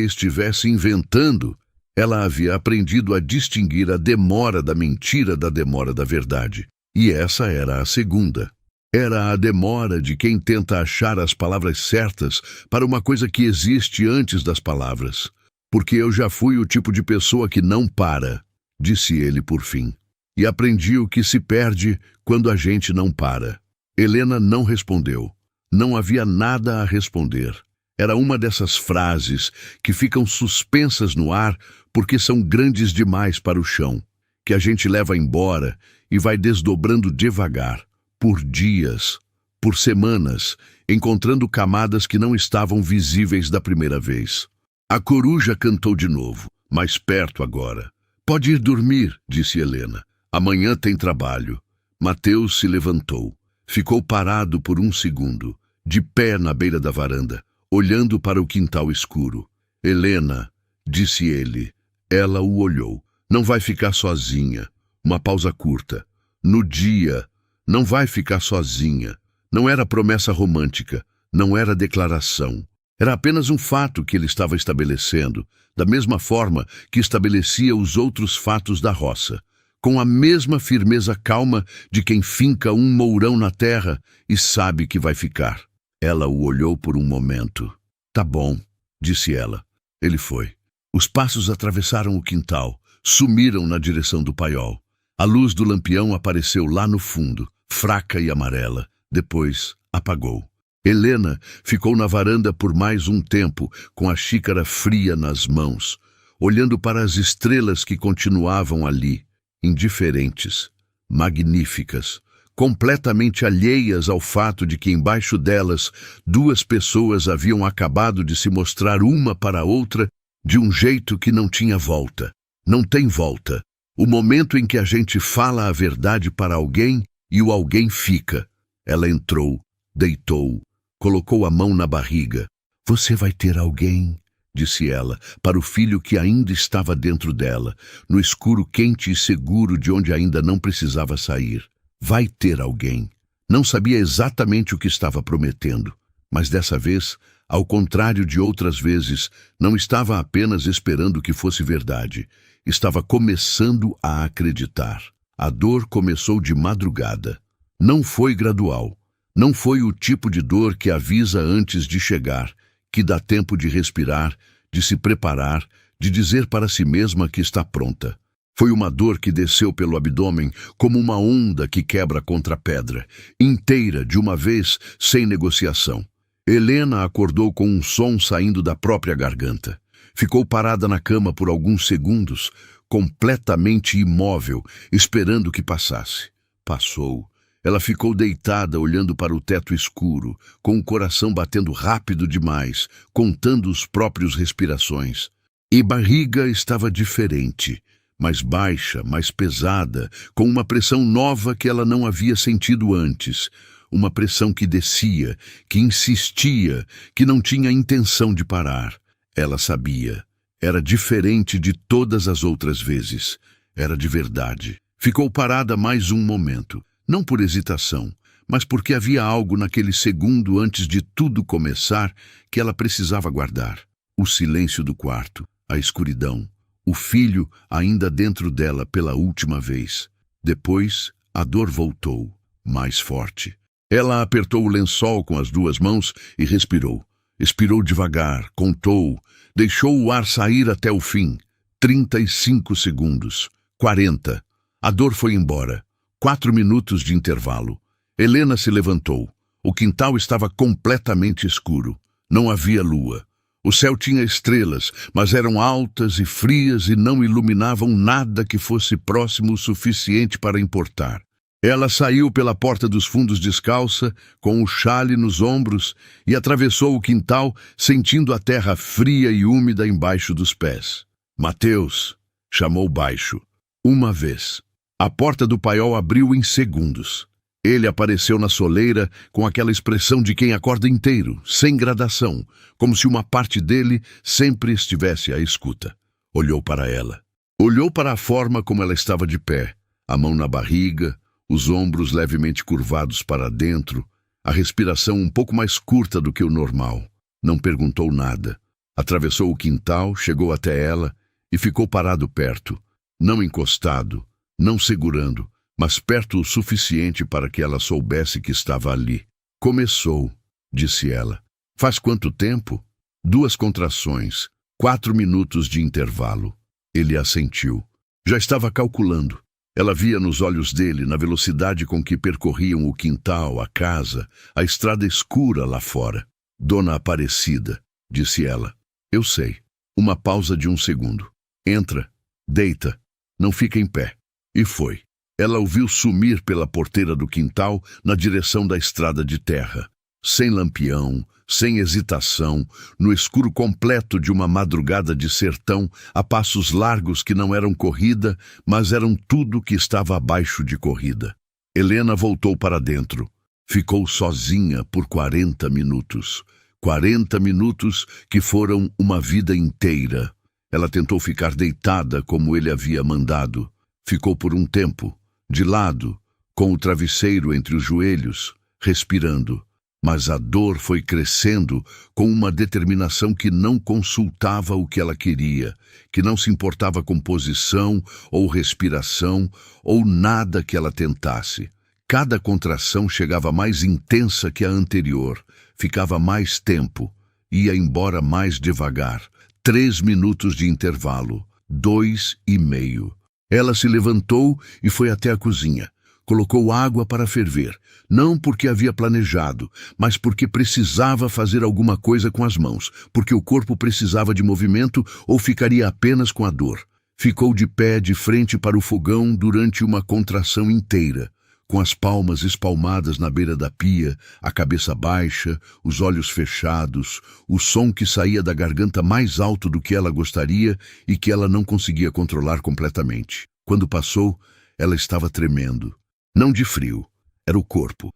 estivesse inventando. Ela havia aprendido a distinguir a demora da mentira da demora da verdade. E essa era a segunda. Era a demora de quem tenta achar as palavras certas para uma coisa que existe antes das palavras. Porque eu já fui o tipo de pessoa que não para, disse ele por fim. E aprendi o que se perde quando a gente não para. Helena não respondeu. Não havia nada a responder. Era uma dessas frases que ficam suspensas no ar porque são grandes demais para o chão, que a gente leva embora e vai desdobrando devagar, por dias, por semanas, encontrando camadas que não estavam visíveis da primeira vez. A coruja cantou de novo, mais perto agora. Pode ir dormir, disse Helena. Amanhã tem trabalho. Mateus se levantou. Ficou parado por um segundo, de pé na beira da varanda, olhando para o quintal escuro. Helena, disse ele. Ela o olhou. Não vai ficar sozinha. Uma pausa curta. No dia, não vai ficar sozinha. Não era promessa romântica. Não era declaração. Era apenas um fato que ele estava estabelecendo, da mesma forma que estabelecia os outros fatos da roça, com a mesma firmeza calma de quem finca um mourão na terra e sabe que vai ficar. Ela o olhou por um momento. Tá bom, disse ela. Ele foi. Os passos atravessaram o quintal, sumiram na direção do paiol. A luz do lampião apareceu lá no fundo, fraca e amarela. Depois apagou. Helena ficou na varanda por mais um tempo, com a xícara fria nas mãos, olhando para as estrelas que continuavam ali, indiferentes, magníficas, completamente alheias ao fato de que embaixo delas duas pessoas haviam acabado de se mostrar uma para a outra de um jeito que não tinha volta. Não tem volta. O momento em que a gente fala a verdade para alguém e o alguém fica. Ela entrou, deitou, colocou a mão na barriga. Você vai ter alguém, disse ela, para o filho que ainda estava dentro dela, no escuro quente e seguro de onde ainda não precisava sair. Vai ter alguém. Não sabia exatamente o que estava prometendo, mas dessa vez, ao contrário de outras vezes, não estava apenas esperando que fosse verdade. Estava começando a acreditar. A dor começou de madrugada. Não foi gradual. Não foi o tipo de dor que avisa antes de chegar, que dá tempo de respirar, de se preparar, de dizer para si mesma que está pronta. Foi uma dor que desceu pelo abdômen como uma onda que quebra contra a pedra, inteira, de uma vez, sem negociação. Helena acordou com um som saindo da própria garganta. Ficou parada na cama por alguns segundos, completamente imóvel, esperando que passasse. Passou. Ela ficou deitada olhando para o teto escuro, com o coração batendo rápido demais, contando os próprios respirações. E barriga estava diferente, mais baixa, mais pesada, com uma pressão nova que ela não havia sentido antes. Uma pressão que descia, que insistia, que não tinha intenção de parar. Ela sabia. Era diferente de todas as outras vezes. Era de verdade. Ficou parada mais um momento. Não por hesitação, mas porque havia algo naquele segundo antes de tudo começar que ela precisava guardar. O silêncio do quarto, a escuridão, o filho ainda dentro dela pela última vez. Depois, a dor voltou, mais forte. Ela apertou o lençol com as duas mãos e respirou. Expirou devagar, contou, deixou o ar sair até o fim. 35 segundos. 40. A dor foi embora. 4 minutos de intervalo. Helena se levantou. O quintal estava completamente escuro. Não havia lua. O céu tinha estrelas, mas eram altas e frias e não iluminavam nada que fosse próximo o suficiente para importar. Ela saiu pela porta dos fundos descalça, com o chale nos ombros, e atravessou o quintal, sentindo a terra fria e úmida embaixo dos pés. Mateus, chamou baixo. Uma vez. A porta do paiol abriu em segundos. Ele apareceu na soleira com aquela expressão de quem acorda inteiro, sem gradação, como se uma parte dele sempre estivesse à escuta. Olhou para ela. Olhou para a forma como ela estava de pé, a mão na barriga, os ombros levemente curvados para dentro, a respiração um pouco mais curta do que o normal. Não perguntou nada. Atravessou o quintal, chegou até ela e ficou parado perto, não encostado, não segurando, mas perto o suficiente para que ela soubesse que estava ali. Começou, disse ela. Faz quanto tempo? 2 contrações, 4 minutos de intervalo. Ele assentiu. Já estava calculando. Ela via nos olhos dele, na velocidade com que percorriam o quintal, a casa, a estrada escura lá fora. Dona Aparecida, disse ela. Eu sei. Uma pausa de 1 segundo. Entra, deita, não fica em pé. E foi. Ela o viu sumir pela porteira do quintal na direção da estrada de terra. Sem lampião, sem hesitação, no escuro completo de uma madrugada de sertão, a passos largos que não eram corrida, mas eram tudo que estava abaixo de corrida. Helena voltou para dentro. Ficou sozinha por 40 minutos. 40 minutos que foram uma vida inteira. Ela tentou ficar deitada como ele havia mandado. Ficou por um tempo, de lado, com o travesseiro entre os joelhos, respirando. Mas a dor foi crescendo com uma determinação que não consultava o que ela queria, que não se importava com posição ou respiração ou nada que ela tentasse. Cada contração chegava mais intensa que a anterior, ficava mais tempo, ia embora mais devagar. 3 minutos de intervalo, 2,5. Ela se levantou e foi até a cozinha. Colocou água para ferver, não porque havia planejado, mas porque precisava fazer alguma coisa com as mãos, porque o corpo precisava de movimento ou ficaria apenas com a dor. Ficou de pé de frente para o fogão durante uma contração inteira, com as palmas espalmadas na beira da pia, a cabeça baixa, os olhos fechados, o som que saía da garganta mais alto do que ela gostaria e que ela não conseguia controlar completamente. Quando passou, ela estava tremendo. Não de frio, era o corpo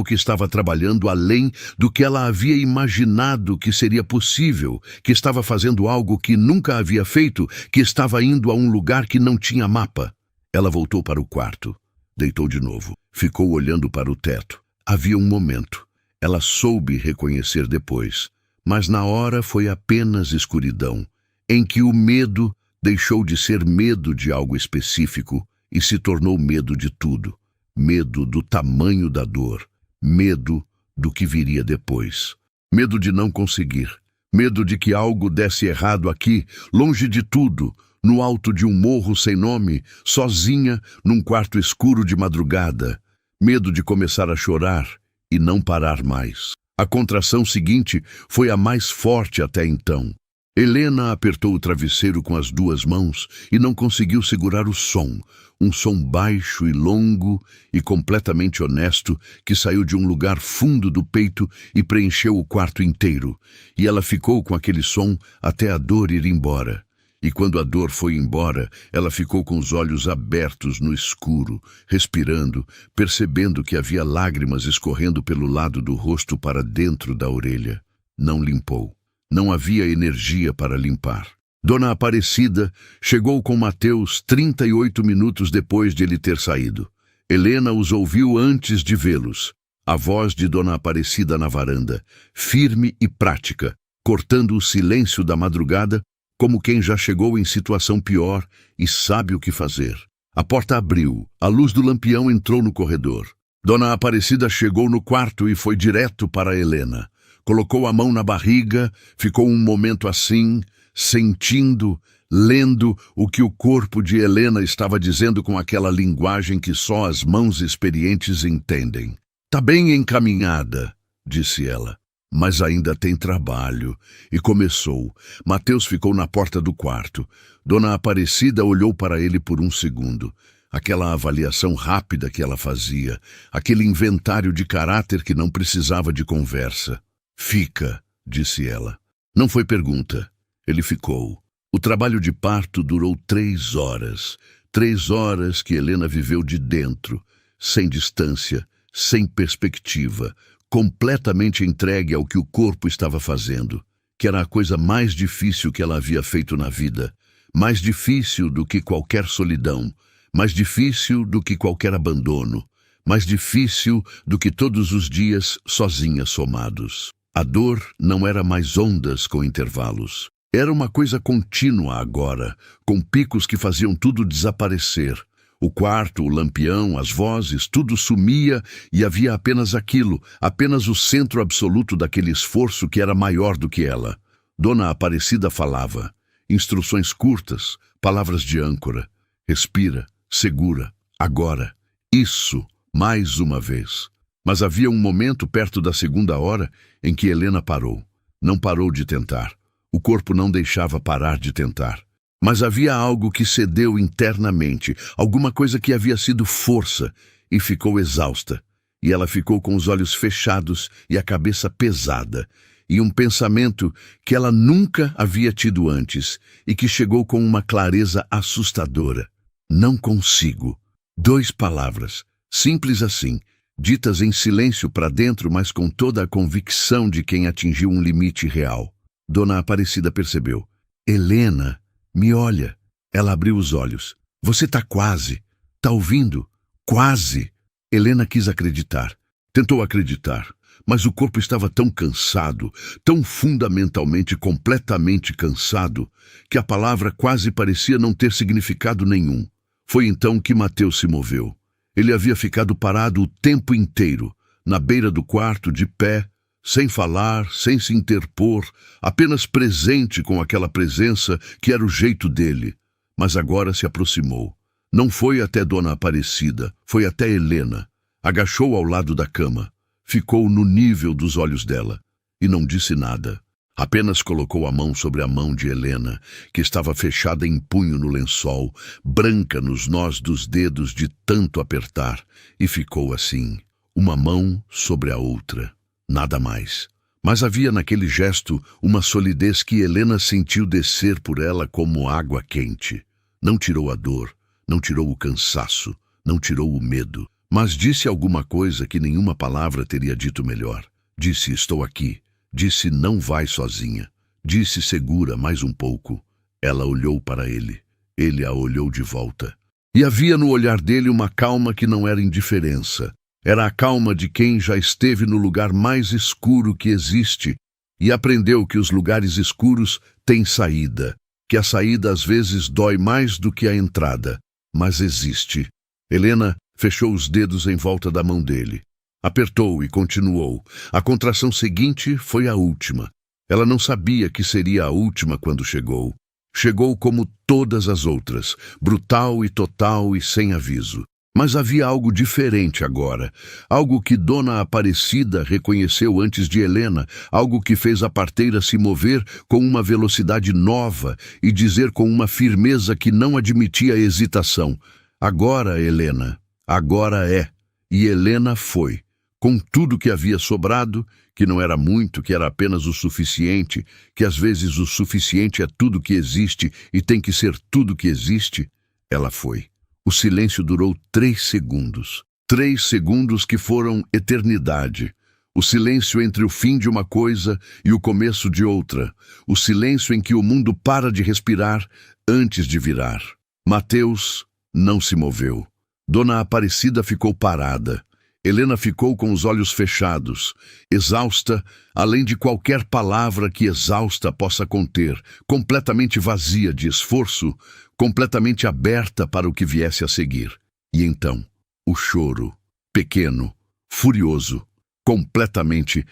que estava trabalhando além do que ela havia imaginado que seria possível, que estava fazendo algo que nunca havia feito, que estava indo a um lugar que não tinha mapa. Ela voltou para o quarto. Deitou de novo. Ficou olhando para o teto. Havia um momento. Ela soube reconhecer depois. Mas na hora foi apenas escuridão, em que o medo deixou de ser medo de algo específico e se tornou medo de tudo. Medo do tamanho da dor. Medo do que viria depois. Medo de não conseguir. Medo de que algo desse errado aqui, longe de tudo, no alto de um morro sem nome, sozinha, num quarto escuro de madrugada. Medo de começar a chorar e não parar mais. A contração seguinte foi a mais forte até então. Helena apertou o travesseiro com as 2 mãos e não conseguiu segurar o som, um som baixo e longo e completamente honesto que saiu de um lugar fundo do peito e preencheu o quarto inteiro. E ela ficou com aquele som até a dor ir embora. E quando a dor foi embora, ela ficou com os olhos abertos no escuro, respirando, percebendo que havia lágrimas escorrendo pelo lado do rosto para dentro da orelha. Não limpou. Não havia energia para limpar. Dona Aparecida chegou com Mateus 38 minutos depois de ele ter saído. Helena os ouviu antes de vê-los. A voz de Dona Aparecida na varanda, firme e prática, cortando o silêncio da madrugada, como quem já chegou em situação pior e sabe o que fazer. A porta abriu, a luz do lampião entrou no corredor. Dona Aparecida chegou no quarto e foi direto para Helena. Colocou a mão na barriga, ficou um momento assim, sentindo, lendo o que o corpo de Helena estava dizendo com aquela linguagem que só as mãos experientes entendem. "Tá bem encaminhada", disse ela, "mas ainda tem trabalho." E começou. Mateus ficou na porta do quarto. Dona Aparecida olhou para ele por um segundo. Aquela avaliação rápida que ela fazia, aquele inventário de caráter que não precisava de conversa. "Fica", disse ela. Não foi pergunta. Ele ficou. O trabalho de parto durou 3 horas. 3 horas que Helena viveu de dentro, sem distância, sem perspectiva, completamente entregue ao que o corpo estava fazendo, que era a coisa mais difícil que ela havia feito na vida, mais difícil do que qualquer solidão, mais difícil do que qualquer abandono, mais difícil do que todos os dias sozinha somados. A dor não era mais ondas com intervalos. Era uma coisa contínua agora, com picos que faziam tudo desaparecer. O quarto, o lampião, as vozes, tudo sumia e havia apenas aquilo, apenas o centro absoluto daquele esforço que era maior do que ela. Dona Aparecida falava. Instruções curtas, palavras de âncora. Respira, segura, agora. Isso, mais uma vez. Mas havia um momento perto da 2ª hora em que Helena parou. Não parou de tentar. O corpo não deixava parar de tentar. Mas havia algo que cedeu internamente, alguma coisa que havia sido força, e ficou exausta. E ela ficou com os olhos fechados e a cabeça pesada, e um pensamento que ela nunca havia tido antes, e que chegou com uma clareza assustadora. "Não consigo." 2 palavras, simples assim, ditas em silêncio para dentro, mas com toda a convicção de quem atingiu um limite real. Dona Aparecida percebeu. "Helena, me olha." Ela abriu os olhos. "Você tá quase. Tá ouvindo? Quase." Helena quis acreditar. Tentou acreditar. Mas o corpo estava tão cansado, tão fundamentalmente, completamente cansado, que a palavra quase parecia não ter significado nenhum. Foi então que Mateus se moveu. Ele havia ficado parado o tempo inteiro, na beira do quarto, de pé, sem falar, sem se interpor, apenas presente com aquela presença que era o jeito dele. Mas agora se aproximou. Não foi até Dona Aparecida, foi até Helena. Agachou ao lado da cama. Ficou no nível dos olhos dela. E não disse nada. Apenas colocou a mão sobre a mão de Helena, que estava fechada em punho no lençol, branca nos nós dos dedos de tanto apertar, e ficou assim, uma mão sobre a outra. Nada mais. Mas havia naquele gesto uma solidez que Helena sentiu descer por ela como água quente. Não tirou a dor, não tirou o cansaço, não tirou o medo, mas disse alguma coisa que nenhuma palavra teria dito melhor. Disse: "Estou aqui." Disse: "Não vai sozinha." Disse: "Segura mais um pouco." Ela olhou para ele. Ele a olhou de volta. E havia no olhar dele uma calma que não era indiferença. Era a calma de quem já esteve no lugar mais escuro que existe e aprendeu que os lugares escuros têm saída, que a saída às vezes dói mais do que a entrada, mas existe. Helena fechou os dedos em volta da mão dele. Apertou e continuou. A contração seguinte foi a última. Ela não sabia que seria a última quando chegou. Chegou como todas as outras, brutal e total e sem aviso. Mas havia algo diferente agora, algo que Dona Aparecida reconheceu antes de Helena, algo que fez a parteira se mover com uma velocidade nova e dizer com uma firmeza que não admitia hesitação: "Agora, Helena, agora é." E Helena foi, com tudo que havia sobrado, que não era muito, que era apenas o suficiente, que às vezes o suficiente é tudo que existe e tem que ser tudo que existe. Ela foi. O silêncio durou 3 segundos. 3 segundos que foram eternidade. O silêncio entre o fim de uma coisa e o começo de outra. O silêncio em que o mundo para de respirar antes de virar. Mateus não se moveu. Dona Aparecida ficou parada. Helena ficou com os olhos fechados, exausta, além de qualquer palavra que exausta possa conter, completamente vazia de esforço, completamente aberta para o que viesse a seguir. E então, o choro, pequeno, furioso, completamente,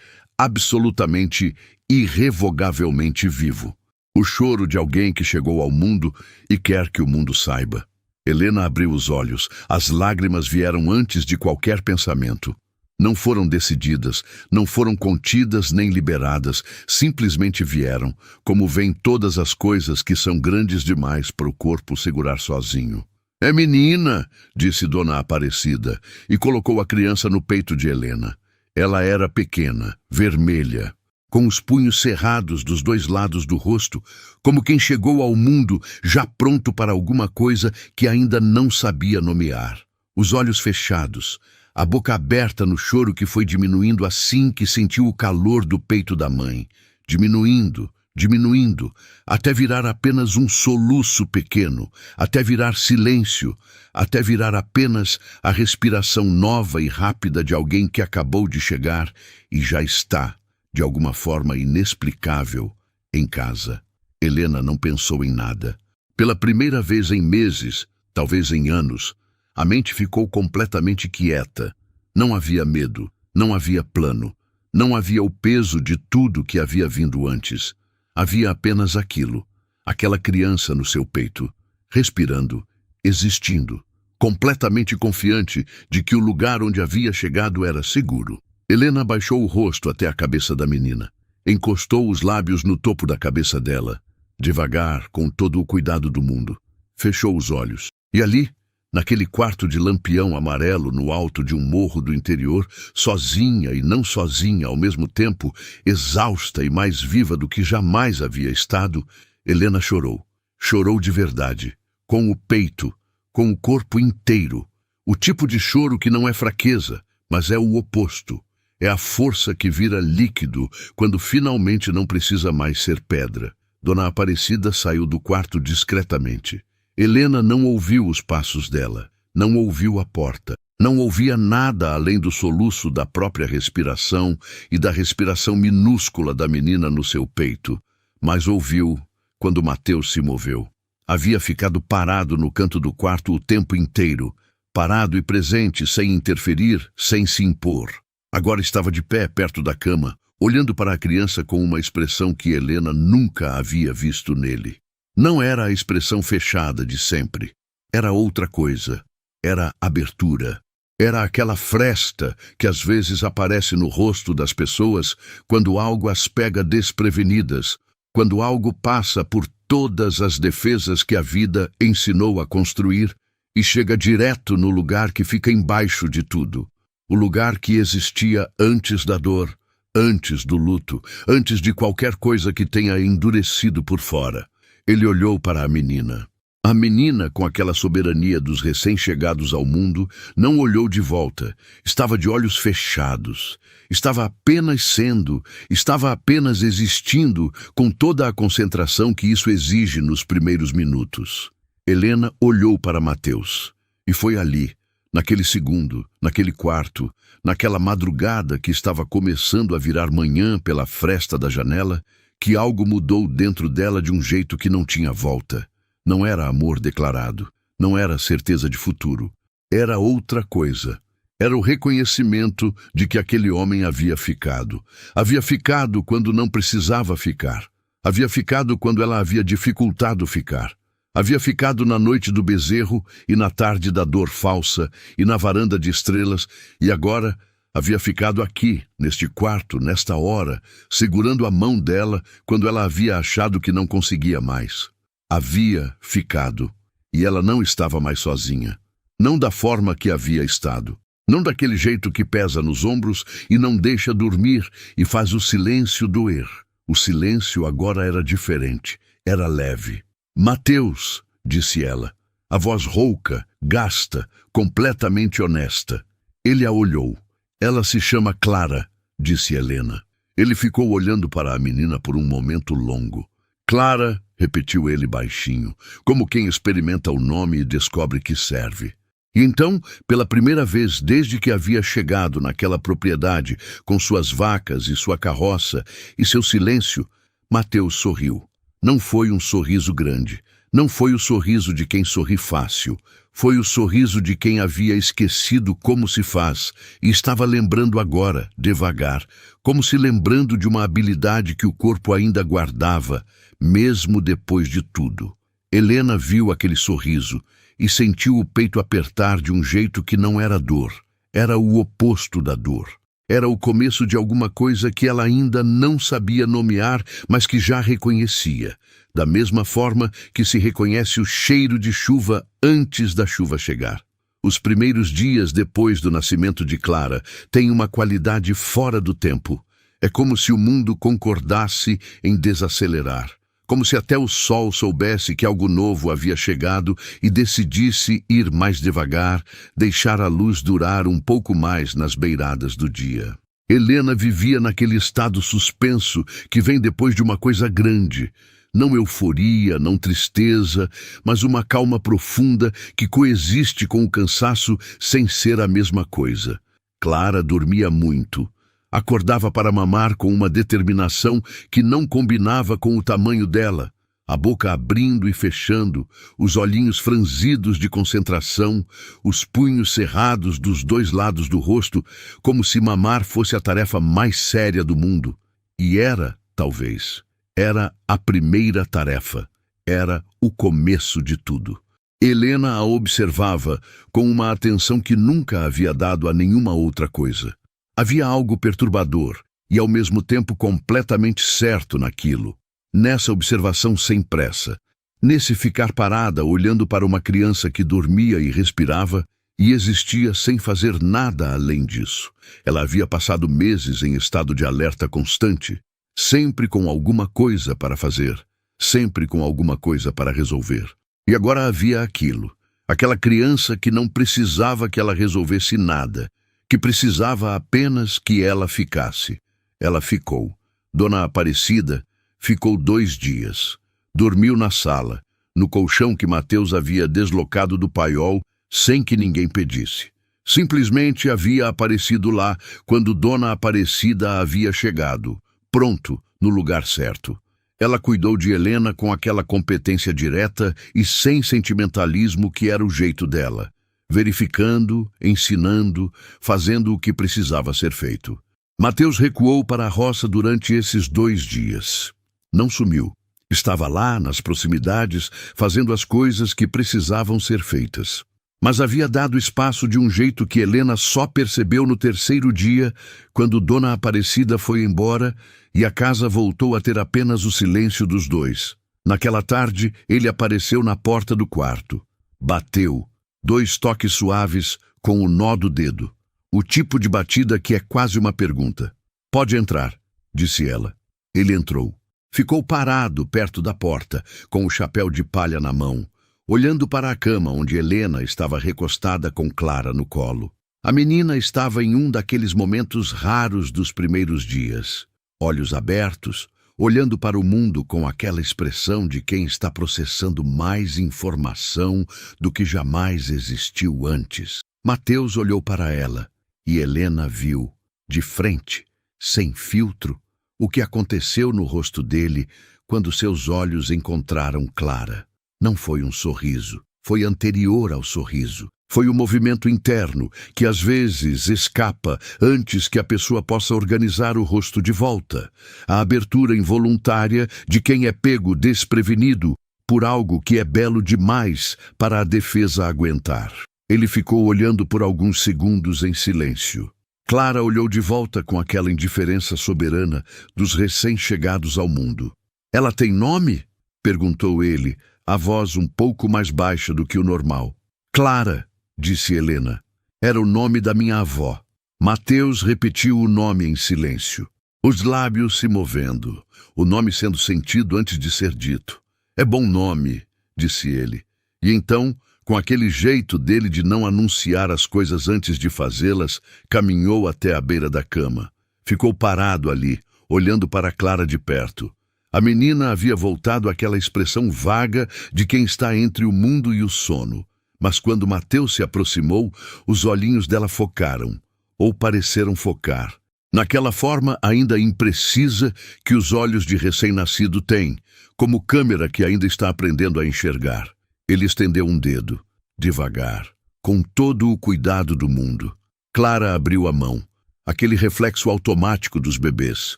absolutamente, irrevogavelmente vivo. O choro de alguém que chegou ao mundo e quer que o mundo saiba. Helena abriu os olhos. As lágrimas vieram antes de qualquer pensamento. Não foram decididas, não foram contidas nem liberadas, simplesmente vieram, como vêm todas as coisas que são grandes demais para o corpo segurar sozinho. "É menina", disse Dona Aparecida, e colocou a criança no peito de Helena. Ela era pequena, vermelha, com os punhos cerrados dos dois lados do rosto, como quem chegou ao mundo já pronto para alguma coisa que ainda não sabia nomear. Os olhos fechados, a boca aberta no choro que foi diminuindo assim que sentiu o calor do peito da mãe, diminuindo, diminuindo, até virar apenas um soluço pequeno, até virar silêncio, até virar apenas a respiração nova e rápida de alguém que acabou de chegar e já está, de alguma forma inexplicável, em casa. Helena não pensou em nada. Pela primeira vez em meses, talvez em anos, a mente ficou completamente quieta. Não havia medo, não havia plano, não havia o peso de tudo que havia vindo antes. Havia apenas aquilo, aquela criança no seu peito, respirando, existindo, completamente confiante de que o lugar onde havia chegado era seguro. Helena baixou o rosto até a cabeça da menina, encostou os lábios no topo da cabeça dela, devagar, com todo o cuidado do mundo. Fechou os olhos. E ali, naquele quarto de lampião amarelo no alto de um morro do interior, sozinha e não sozinha ao mesmo tempo, exausta e mais viva do que jamais havia estado, Helena chorou. Chorou de verdade, com o peito, com o corpo inteiro. O tipo de choro que não é fraqueza, mas é o oposto. É a força que vira líquido quando finalmente não precisa mais ser pedra. Dona Aparecida saiu do quarto discretamente. Helena não ouviu os passos dela, não ouviu a porta, não ouvia nada além do soluço da própria respiração e da respiração minúscula da menina no seu peito, mas ouviu quando Mateus se moveu. Havia ficado parado no canto do quarto o tempo inteiro, parado e presente, sem interferir, sem se impor. Agora estava de pé perto da cama, olhando para a criança com uma expressão que Helena nunca havia visto nele. Não era a expressão fechada de sempre. Era outra coisa. Era abertura. Era aquela fresta que às vezes aparece no rosto das pessoas quando algo as pega desprevenidas, quando algo passa por todas as defesas que a vida ensinou a construir e chega direto no lugar que fica embaixo de tudo. O lugar que existia antes da dor, antes do luto, antes de qualquer coisa que tenha endurecido por fora. Ele olhou para a menina. A menina, com aquela soberania dos recém-chegados ao mundo, não olhou de volta. Estava de olhos fechados. Estava apenas sendo, estava apenas existindo, com toda a concentração que isso exige nos primeiros minutos. Helena olhou para Mateus. E foi ali, naquele segundo, naquele quarto, naquela madrugada que estava começando a virar manhã pela fresta da janela, que algo mudou dentro dela de um jeito que não tinha volta. Não era amor declarado, não era certeza de futuro. Era outra coisa. Era o reconhecimento de que aquele homem havia ficado. Havia ficado quando não precisava ficar. Havia ficado quando ela havia dificultado ficar. Havia ficado na noite do bezerro e na tarde da dor falsa e na varanda de estrelas, e agora havia ficado aqui, neste quarto, nesta hora, segurando a mão dela quando ela havia achado que não conseguia mais. Havia ficado, e ela não estava mais sozinha. Não da forma que havia estado. Não daquele jeito que pesa nos ombros e não deixa dormir e faz o silêncio doer. O silêncio agora era diferente, era leve. "Mateus", disse ela, a voz rouca, gasta, completamente honesta. Ele a olhou. "Ela se chama Clara", disse Helena. Ele ficou olhando para a menina por um momento longo. "Clara", repetiu ele baixinho, como quem experimenta o nome e descobre que serve. E então, pela primeira vez desde que havia chegado naquela propriedade, com suas vacas e sua carroça e seu silêncio, Mateus sorriu. Não foi um sorriso grande, Não foi o sorriso de quem sorri fácil. Foi o sorriso de quem havia esquecido como se faz e estava lembrando agora, devagar, como se lembrando de uma habilidade que o corpo ainda guardava, mesmo depois de tudo. Helena viu aquele sorriso e sentiu o peito apertar de um jeito que não era dor. Era o oposto da dor. Era o começo de alguma coisa que ela ainda não sabia nomear, mas que já reconhecia. Da mesma forma que se reconhece o cheiro de chuva antes da chuva chegar. Os primeiros dias depois do nascimento de Clara têm uma qualidade fora do tempo. É como se o mundo concordasse em desacelerar. Como se até o sol soubesse que algo novo havia chegado e decidisse ir mais devagar, deixar a luz durar um pouco mais nas beiradas do dia. Helena vivia naquele estado suspenso que vem depois de uma coisa grande. Não euforia, não tristeza, mas uma calma profunda que coexiste com o cansaço sem ser a mesma coisa. Clara dormia muito. Acordava para mamar com uma determinação que não combinava com o tamanho dela, a boca abrindo e fechando, os olhinhos franzidos de concentração, os punhos cerrados dos dois lados do rosto, como se mamar fosse a tarefa mais séria do mundo. E era, talvez, era a primeira tarefa, era o começo de tudo. Helena a observava com uma atenção que nunca havia dado a nenhuma outra coisa. Havia algo perturbador e, ao mesmo tempo, completamente certo naquilo. Nessa observação sem pressa, nesse ficar parada olhando para uma criança que dormia e respirava e existia sem fazer nada além disso. Ela havia passado meses em estado de alerta constante, sempre com alguma coisa para fazer, sempre com alguma coisa para resolver. E agora havia aquilo, aquela criança que não precisava que ela resolvesse nada, que precisava apenas que ela ficasse. Ela ficou. Dona Aparecida ficou 2 dias. Dormiu na sala, no colchão que Mateus havia deslocado do paiol sem que ninguém pedisse. Simplesmente havia aparecido lá quando Dona Aparecida havia chegado, pronto, no lugar certo. Ela cuidou de Helena com aquela competência direta e sem sentimentalismo que era o jeito dela. Verificando, ensinando, fazendo o que precisava ser feito. Mateus recuou para a roça durante esses 2 dias. Não sumiu. Estava lá, nas proximidades, fazendo as coisas que precisavam ser feitas. Mas havia dado espaço de um jeito que Helena só percebeu no 3º dia, quando Dona Aparecida foi embora e a casa voltou a ter apenas o silêncio dos dois. Naquela tarde, ele apareceu na porta do quarto. Bateu. 2 toques suaves com o nó do dedo. O tipo de batida que é quase uma pergunta. "Pode entrar", disse ela. Ele entrou. Ficou parado perto da porta, com o chapéu de palha na mão, olhando para a cama onde Helena estava recostada com Clara no colo. A menina estava em um daqueles momentos raros dos primeiros dias. Olhos abertos, olhando para o mundo com aquela expressão de quem está processando mais informação do que jamais existiu antes. Mateus olhou para ela e Helena viu, de frente, sem filtro, o que aconteceu no rosto dele quando seus olhos encontraram Clara. Não foi um sorriso, foi anterior ao sorriso. Foi o movimento interno que às vezes escapa antes que a pessoa possa organizar o rosto de volta. A abertura involuntária de quem é pego desprevenido por algo que é belo demais para a defesa aguentar. Ele ficou olhando por alguns segundos em silêncio. Clara olhou de volta com aquela indiferença soberana dos recém-chegados ao mundo. "Ela tem nome?" perguntou ele, a voz um pouco mais baixa do que o normal. "Clara", disse Helena. "Era o nome da minha avó." Mateus repetiu o nome em silêncio, os lábios se movendo, o nome sendo sentido antes de ser dito. "É bom nome", disse ele. E então, com aquele jeito dele de não anunciar as coisas antes de fazê-las, caminhou até a beira da cama. Ficou parado ali, olhando para Clara de perto. A menina havia voltado àquela expressão vaga de quem está entre o mundo e o sono. Mas quando Mateus se aproximou, os olhinhos dela focaram, ou pareceram focar. naquela forma ainda imprecisa que os olhos de recém-nascido têm, como câmera que ainda está aprendendo a enxergar. Ele estendeu um dedo, devagar, com todo o cuidado do mundo. Clara abriu a mão, aquele reflexo automático dos bebês,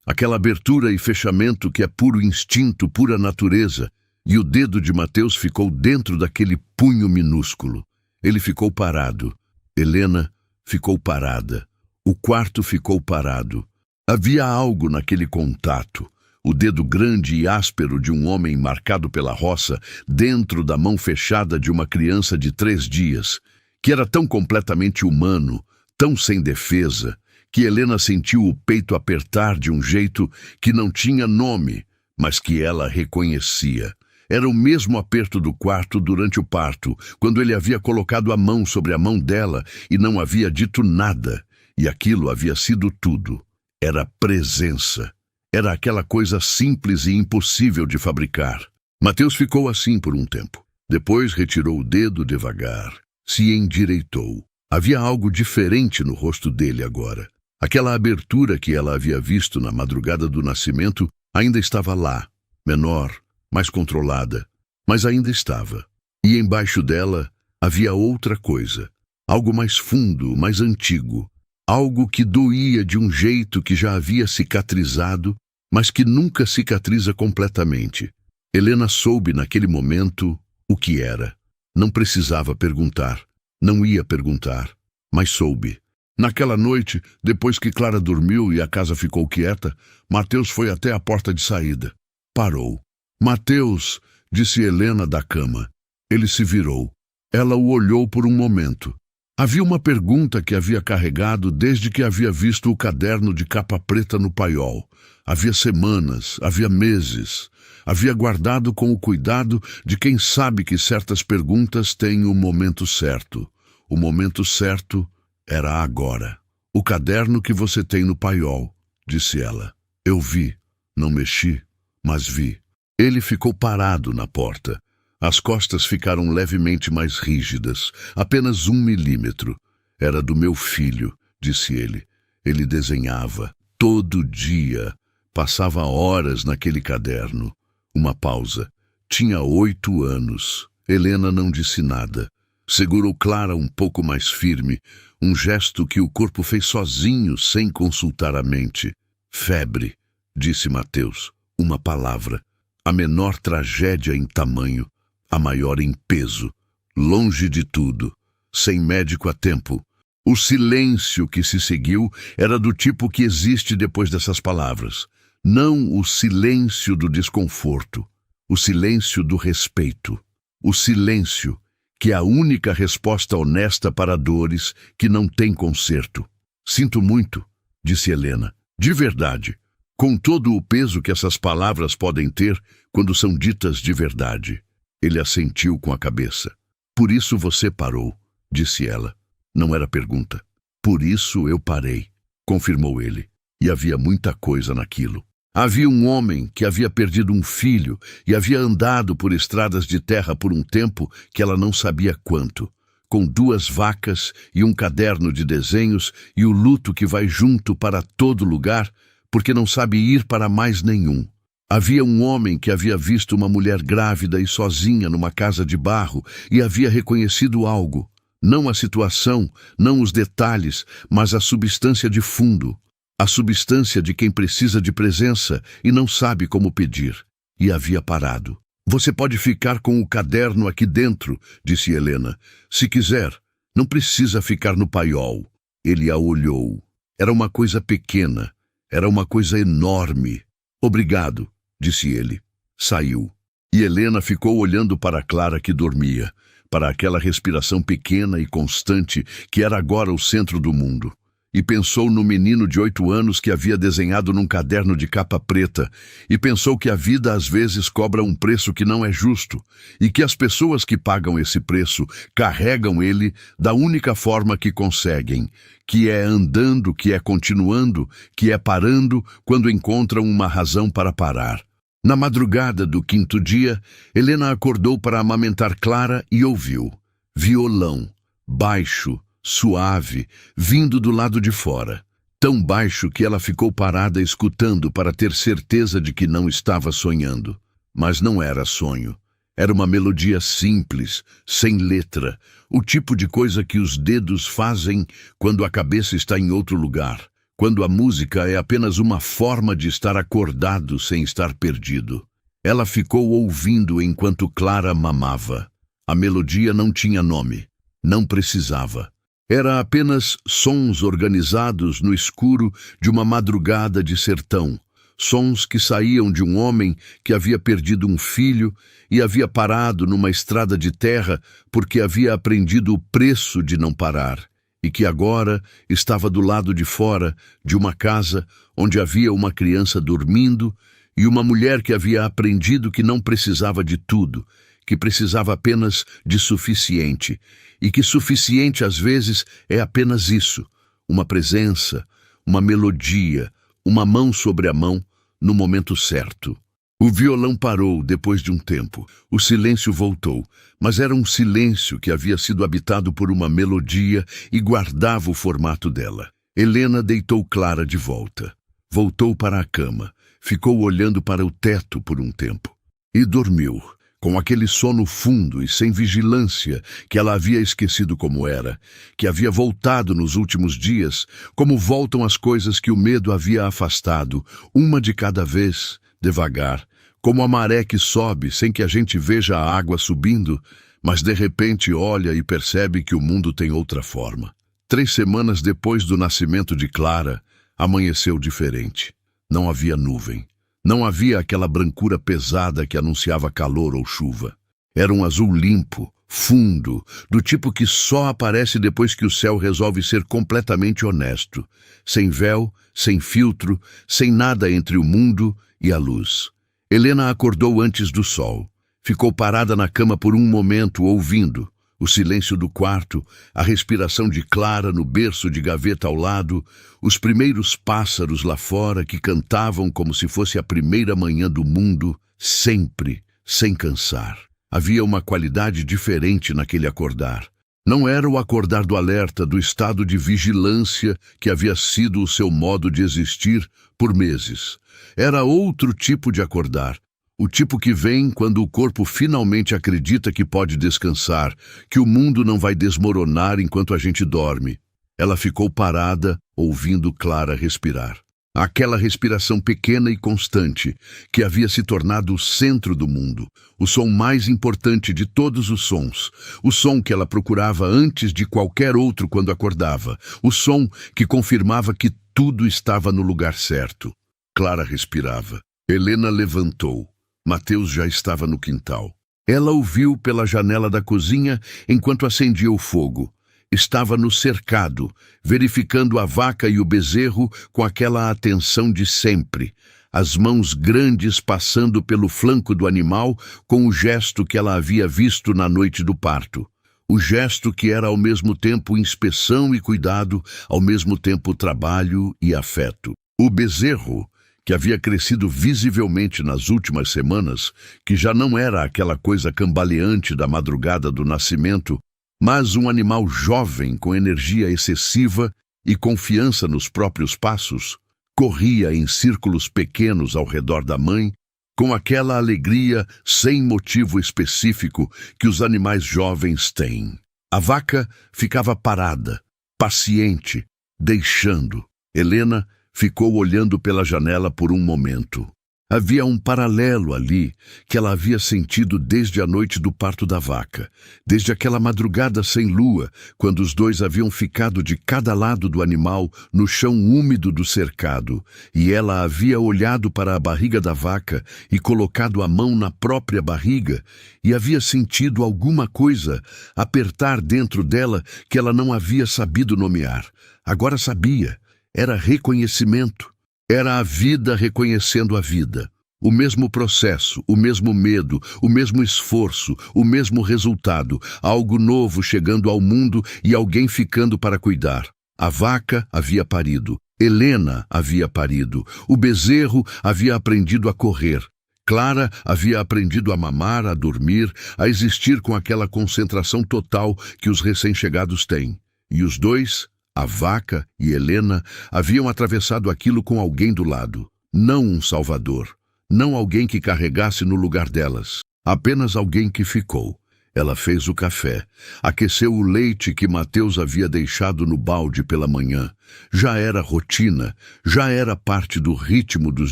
aquela abertura e fechamento que é puro instinto, pura natureza, e o dedo de Mateus ficou dentro daquele punho minúsculo. Ele ficou parado. Helena ficou parada. O quarto ficou parado. Havia algo naquele contato, o dedo grande e áspero de um homem marcado pela roça dentro da mão fechada de uma criança de 3 dias, que era tão completamente humano, tão sem defesa, que Helena sentiu o peito apertar de um jeito que não tinha nome, mas que ela reconhecia. Era o mesmo aperto do quarto durante o parto, quando ele havia colocado a mão sobre a mão dela e não havia dito nada, e aquilo havia sido tudo. Era presença. Era aquela coisa simples e impossível de fabricar. Mateus ficou assim por um tempo. Depois retirou o dedo devagar, se endireitou. Havia algo diferente no rosto dele agora. Aquela abertura que ela havia visto na madrugada do nascimento ainda estava lá, menor, mais controlada, mas ainda estava. E embaixo dela havia outra coisa, algo mais fundo, mais antigo, algo que doía de um jeito que já havia cicatrizado, mas que nunca cicatriza completamente. Helena soube naquele momento o que era. Não precisava perguntar, não ia perguntar, mas soube. Naquela noite, depois que Clara dormiu e a casa ficou quieta, Mateus foi até a porta de saída. Parou. Mateus, disse Helena da cama. Ele se virou. Ela o olhou por um momento. Havia uma pergunta que havia carregado desde que havia visto o caderno de capa preta no paiol. Havia semanas, havia meses. Havia guardado com o cuidado de quem sabe que certas perguntas têm o momento certo. O momento certo era agora. O caderno que você tem no paiol, disse ela. Eu vi. Não mexi, mas vi. Ele ficou parado na porta. As costas ficaram levemente mais rígidas, apenas 1 milímetro. Era do meu filho, disse ele. Ele desenhava, todo dia. Passava horas naquele caderno. Uma pausa. Tinha 8 anos. Helena não disse nada. Segurou Clara um pouco mais firme, um gesto que o corpo fez sozinho, sem consultar a mente. Febre, disse Mateus. Uma palavra. A menor tragédia em tamanho, a maior em peso, longe de tudo, sem médico a tempo. O silêncio que se seguiu era do tipo que existe depois dessas palavras. Não o silêncio do desconforto, o silêncio do respeito. O silêncio, que é a única resposta honesta para dores que não tem conserto. Sinto muito, disse Helena, de verdade. Com todo o peso que essas palavras podem ter quando são ditas de verdade. Ele assentiu com a cabeça. Por isso você parou, disse ela. Não era pergunta. Por isso eu parei, confirmou ele. E havia muita coisa naquilo. Havia um homem que havia perdido um filho e havia andado por estradas de terra por um tempo que ela não sabia quanto, com 2 vacas e um caderno de desenhos e o luto que vai junto para todo lugar, porque não sabe ir para mais nenhum. Havia um homem que havia visto uma mulher grávida e sozinha numa casa de barro e havia reconhecido algo. Não a situação, não os detalhes, mas a substância de fundo. A substância de quem precisa de presença e não sabe como pedir. E havia parado. Você pode ficar com o caderno aqui dentro, disse Helena. Se quiser, não precisa ficar no paiol. Ele a olhou. Era uma coisa pequena. Era uma coisa enorme. Obrigado, disse ele. Saiu. E Helena ficou olhando para Clara que dormia, para aquela respiração pequena e constante que era agora o centro do mundo. E pensou no menino de 8 anos que havia desenhado num caderno de capa preta, e pensou que a vida às vezes cobra um preço que não é justo, e que as pessoas que pagam esse preço carregam ele da única forma que conseguem, que é andando, que é continuando, que é parando quando encontram uma razão para parar. Na madrugada do 5º dia, Helena acordou para amamentar Clara e ouviu. Violão, baixo, suave, vindo do lado de fora. tão baixo que ela ficou parada escutando para ter certeza de que não estava sonhando. Mas não era sonho. Era uma melodia simples, sem letra, o tipo de coisa que os dedos fazem quando a cabeça está em outro lugar, quando a música é apenas uma forma de estar acordado sem estar perdido. Ela ficou ouvindo enquanto Clara mamava. A melodia não tinha nome, não precisava. Era apenas sons organizados no escuro de uma madrugada de sertão, sons que saíam de um homem que havia perdido um filho e havia parado numa estrada de terra porque havia aprendido o preço de não parar, e que agora estava do lado de fora de uma casa onde havia uma criança dormindo e uma mulher que havia aprendido que não precisava de tudo, que precisava apenas de suficiente, e que suficiente às vezes é apenas isso, uma presença, uma melodia, uma mão sobre a mão, no momento certo. O violão parou depois de um tempo. O silêncio voltou, mas era um silêncio que havia sido habitado por uma melodia e guardava o formato dela. Helena deitou Clara de volta. Voltou para a cama, ficou olhando para o teto por um tempo. E dormiu, com aquele sono fundo e sem vigilância que ela havia esquecido como era, que havia voltado nos últimos dias, como voltam as coisas que o medo havia afastado, uma de cada vez, devagar, como a maré que sobe sem que a gente veja a água subindo, mas de repente olha e percebe que o mundo tem outra forma. 3 semanas depois do nascimento de Clara, amanheceu diferente. Não havia nuvem. Não havia aquela brancura pesada que anunciava calor ou chuva. Era um azul limpo, fundo, do tipo que só aparece depois que o céu resolve ser completamente honesto, sem véu, sem filtro, sem nada entre o mundo e a luz. Helena acordou antes do sol. Ficou parada na cama por um momento, ouvindo o silêncio do quarto, a respiração de Clara no berço de gaveta ao lado, os primeiros pássaros lá fora que cantavam como se fosse a primeira manhã do mundo, sempre, sem cansar. Havia uma qualidade diferente naquele acordar. Não era o acordar do alerta, do estado de vigilância que havia sido o seu modo de existir por meses. Era outro tipo de acordar. O tipo que vem quando o corpo finalmente acredita que pode descansar, que o mundo não vai desmoronar enquanto a gente dorme. Ela ficou parada, ouvindo Clara respirar. Aquela respiração pequena e constante, que havia se tornado o centro do mundo, o som mais importante de todos os sons, o som que ela procurava antes de qualquer outro quando acordava, o som que confirmava que tudo estava no lugar certo. Clara respirava. Helena levantou. Mateus já estava no quintal. Ela o viu pela janela da cozinha enquanto acendia o fogo. Estava no cercado, verificando a vaca e o bezerro com aquela atenção de sempre, as mãos grandes passando pelo flanco do animal com o gesto que ela havia visto na noite do parto. O gesto que era ao mesmo tempo inspeção e cuidado, ao mesmo tempo trabalho e afeto. O bezerro, que havia crescido visivelmente nas últimas semanas, que já não era aquela coisa cambaleante da madrugada do nascimento, mas um animal jovem com energia excessiva e confiança nos próprios passos, corria em círculos pequenos ao redor da mãe, com aquela alegria sem motivo específico que os animais jovens têm. A vaca ficava parada, paciente, deixando. Helena ficou olhando pela janela por um momento. Havia um paralelo ali que ela havia sentido desde a noite do parto da vaca, desde aquela madrugada sem lua, quando os dois haviam ficado de cada lado do animal no chão úmido do cercado, e ela havia olhado para a barriga da vaca e colocado a mão na própria barriga, e havia sentido alguma coisa apertar dentro dela que ela não havia sabido nomear. Agora sabia. Era reconhecimento. Era a vida reconhecendo a vida. O mesmo processo, o mesmo medo, o mesmo esforço, o mesmo resultado. Algo novo chegando ao mundo e alguém ficando para cuidar. A vaca havia parido. Helena havia parido. O bezerro havia aprendido a correr. Clara havia aprendido a mamar, a dormir, a existir com aquela concentração total que os recém-chegados têm. E os dois A vaca e Helena haviam atravessado aquilo com alguém do lado. Não um salvador, não alguém que carregasse no lugar delas, apenas alguém que ficou. Ela fez o café, aqueceu o leite que Mateus havia deixado no balde pela manhã. Já era rotina, já era parte do ritmo dos